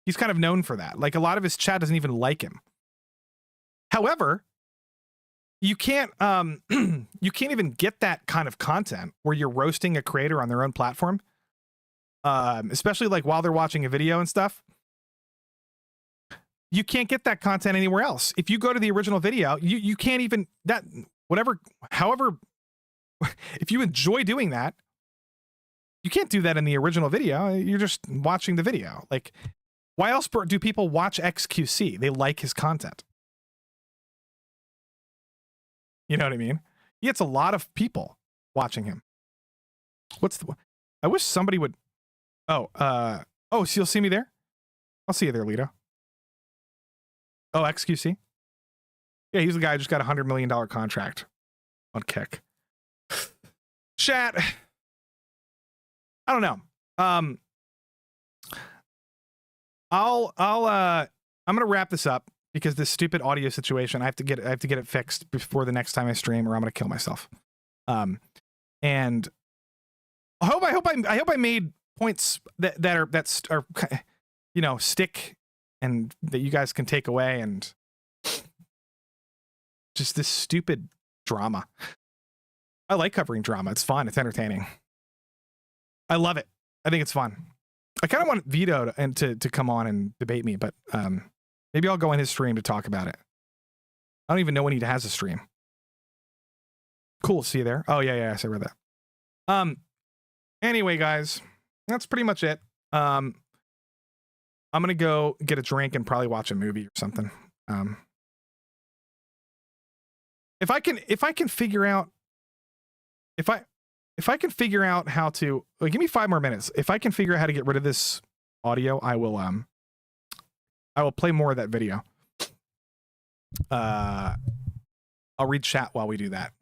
He's kind of known for that. Like a lot of his chat doesn't even like him. However, you can't even get that kind of content where you're roasting a creator on their own platform, especially like while they're watching a video and stuff. You can't get that content anywhere else. If you go to the original video, you can't even however, if you enjoy doing that, you can't do that in the original video. You're just watching the video. Like, why else do people watch xQc? They like his content. You know what I mean? He gets a lot of people watching him. I wish somebody would. Oh, so you'll see me there? I'll see you there, Lito. Oh, xQc? Yeah, he's the guy who just got a $100 million contract on Kick. Chat. I don't know. I'm gonna wrap this up because this stupid audio situation, I have to get it fixed before the next time I stream, or I'm gonna kill myself. And I hope I made points that are you know, stick and that you guys can take away, and just this stupid drama. I like covering drama. It's fun. It's entertaining. I love it. I think it's fun. I kind of want Vito to come on and debate me, but maybe I'll go in his stream to talk about it. I don't even know when he has a stream. Cool. See you there. Oh yeah. I read that. Anyway, guys, that's pretty much it. I'm gonna go get a drink and probably watch a movie or something. If I can figure out how to, give me 5 more minutes. If I can figure out how to get rid of this audio, I will play more of that video. I'll read chat while we do that.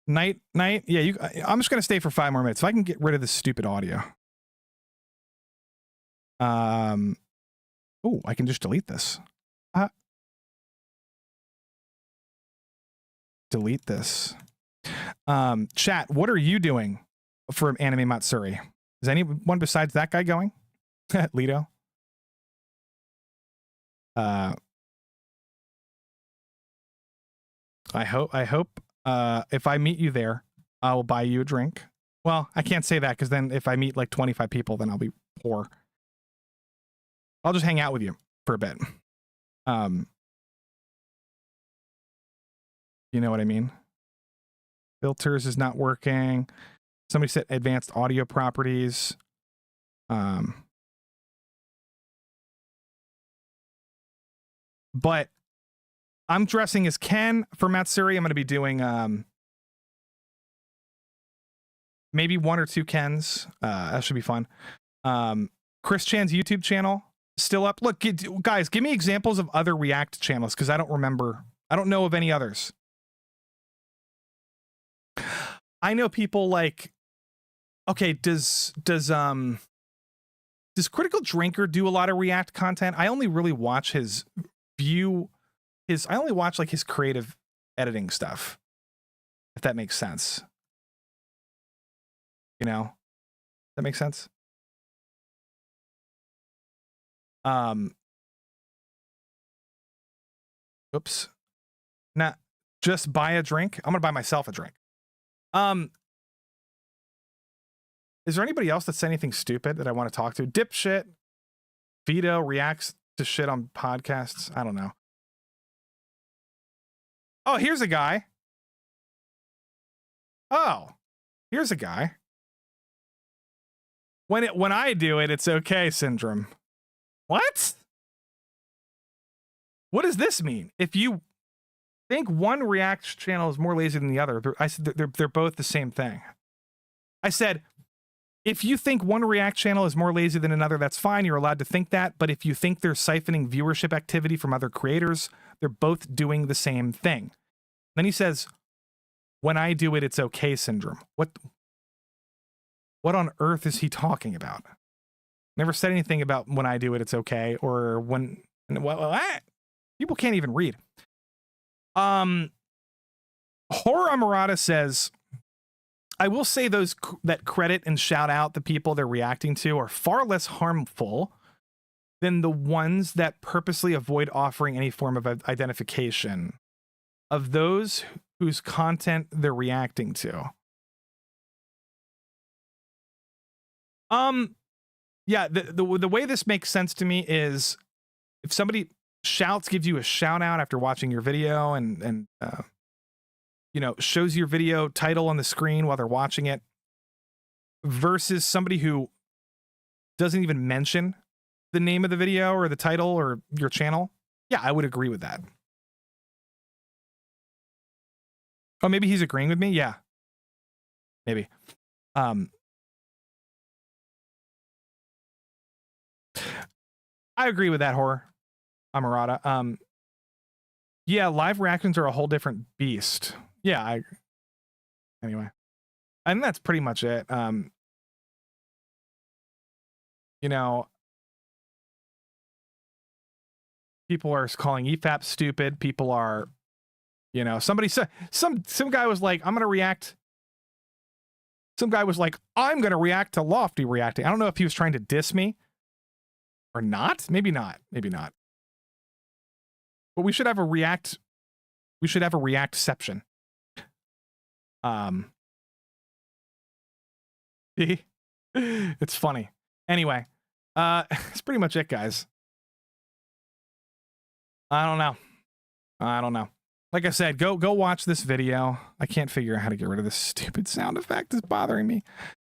Night. Yeah, I'm just gonna stay for 5 more minutes. If I can get rid of this stupid audio. Oh, I can just delete this. Delete this. Chat, what are you doing for Anime Matsuri? Is anyone besides that guy going? Lito? I hope if I meet you there, I will buy you a drink. Well, I can't say that because then if I meet like 25 people, then I'll be poor. I'll just hang out with you for a bit. You know what I mean? Filters is not working. Somebody said advanced audio properties. But I'm dressing as Ken for Matsuri. I'm going to be doing maybe 1 or 2 Kens. That should be fun. Chris Chan's YouTube channel still up. Look, guys, give me examples of other React channels because I don't remember. I don't know of any others. I know people like, okay, does Critical Drinker do a lot of React content? I only really watch his I only watch like his creative editing stuff, if that makes sense. You know, that makes sense. Oops. Nah, just buy a drink. I'm gonna buy myself a drink. Is there anybody else that said anything stupid that I want to talk to? Dipshit. Vito reacts to shit on podcasts. I don't know. Oh, here's a guy. Oh, here's a guy. When I do it, it's okay syndrome. What? What does this mean? If you think one React channel is more lazy than the other, I said they're both the same thing. I said, if you think one React channel is more lazy than another, that's fine. You're allowed to think that. But if you think they're siphoning viewership activity from other creators, they're both doing the same thing. Then he says, when I do it, it's okay syndrome. What on earth is he talking about? Never said anything about when I do it, it's okay. Or when, what? People can't even read. Horror Amarada says, I will say those that credit and shout out the people they're reacting to are far less harmful than the ones that purposely avoid offering any form of identification of those whose content they're reacting to. Yeah, the way this makes sense to me is if somebody gives you a shout out after watching your video and you know, shows your video title on the screen while they're watching it versus somebody who doesn't even mention the name of the video or the title or your channel. Yeah, I would agree with that. Oh, maybe he's agreeing with me. Yeah, maybe. I agree with that, Horror Amarada. Yeah, live reactions are a whole different beast. Yeah, anyway. And that's pretty much it. You know, people are calling EFAP stupid. People are, you know, somebody said some guy was like, I'm gonna react. Some guy was like, I'm gonna react to Lofty reacting. I don't know if he was trying to diss me or not. Maybe not. Maybe not. But we should have a react. We should have a reactception. It's funny. Anyway, that's pretty much it, guys. I don't know. Like I said, go watch this video. I can't figure out how to get rid of this stupid sound effect. It's bothering me.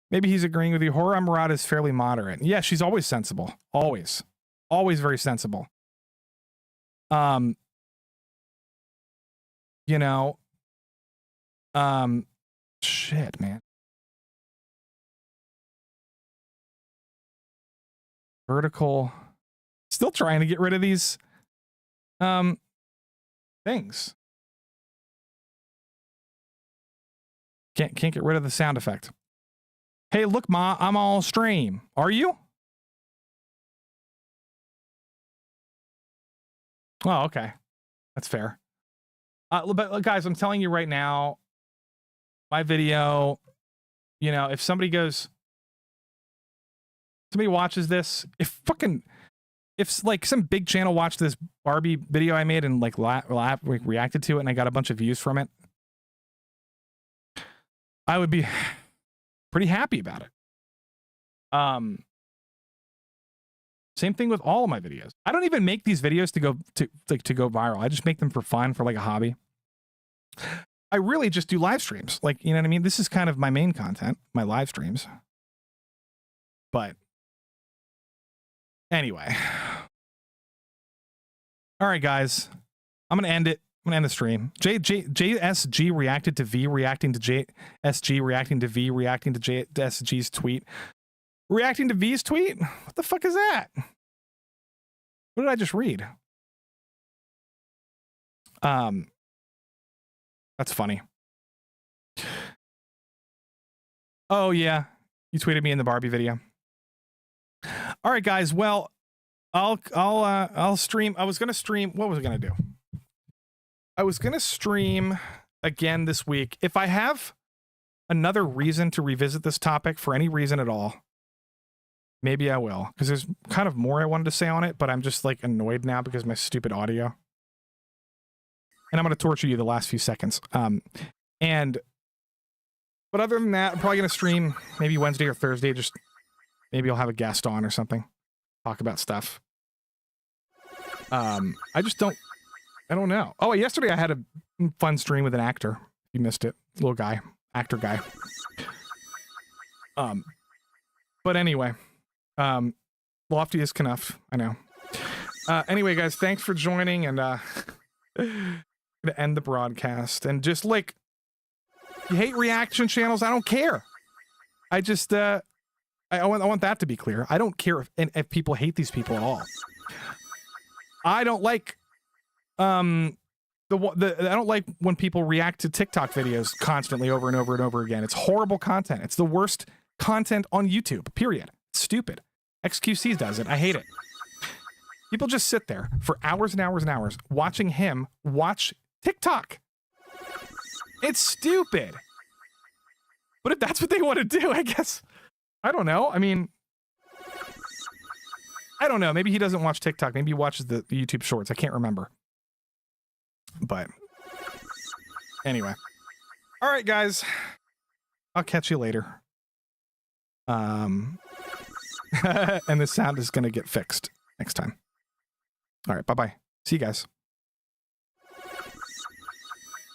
Maybe he's agreeing with you. Horror Amarada is fairly moderate. Yeah, she's always sensible. Always very sensible. You know, shit, man. Vertical. Still trying to get rid of these things. Can't get rid of the sound effect. Hey, look, Ma, I'm all stream. Are you? Oh, okay. That's fair. But guys, I'm telling you right now, my video, you know, if somebody watches this, if like some big channel watched this Barbie video I made and like reacted to it and I got a bunch of views from it, I would be pretty happy about it. Same thing with all of my videos. I don't even make these videos to go viral. I just make them for fun, for like a hobby. I really just do live streams. Like, you know what I mean? This is kind of my main content, my live streams. But anyway. All right, guys. I'm going to end it. I'm going to end the stream. JSG reacted to V, reacting to JSG, reacting to V, reacting to JSG's tweet. Reacting to V's tweet? What the fuck is that? What did I just read? That's funny. Oh yeah, you tweeted me in the Barbie video. All right, guys. Well, I'll stream. I was gonna stream. What was I gonna do? I was gonna stream again this week. If I have another reason to revisit this topic for any reason at all, Maybe I will, because there's kind of more I wanted to say on it, but I'm just like annoyed now because of my stupid audio. And I'm going to torture you the last few seconds. But other than that, I'm probably going to stream maybe Wednesday or Thursday. Just maybe I'll have a guest on or something. Talk about stuff. I don't know. Oh, yesterday I had a fun stream with an actor. You missed it. Little guy. Actor guy. But anyway. Lofty is Knuff. I know. Anyway, guys, thanks for joining, and gonna end the broadcast. And just like, you hate reaction channels, I don't care. I just I want that to be clear. I don't care if people hate these people at all. I don't like I don't like when people react to TikTok videos constantly over and over and over again. It's horrible content. It's the worst content on YouTube, period. It's stupid. xQc does it. I hate it. People just sit there for hours and hours and hours watching him watch TikTok. It's stupid. But if that's what they want to do, I guess. I don't know. I mean, I don't know. Maybe he doesn't watch TikTok. Maybe he watches the YouTube shorts. I can't remember. But anyway. All right, guys. I'll catch you later. And the sound is going to get fixed next time. All right. Bye-bye. See you guys.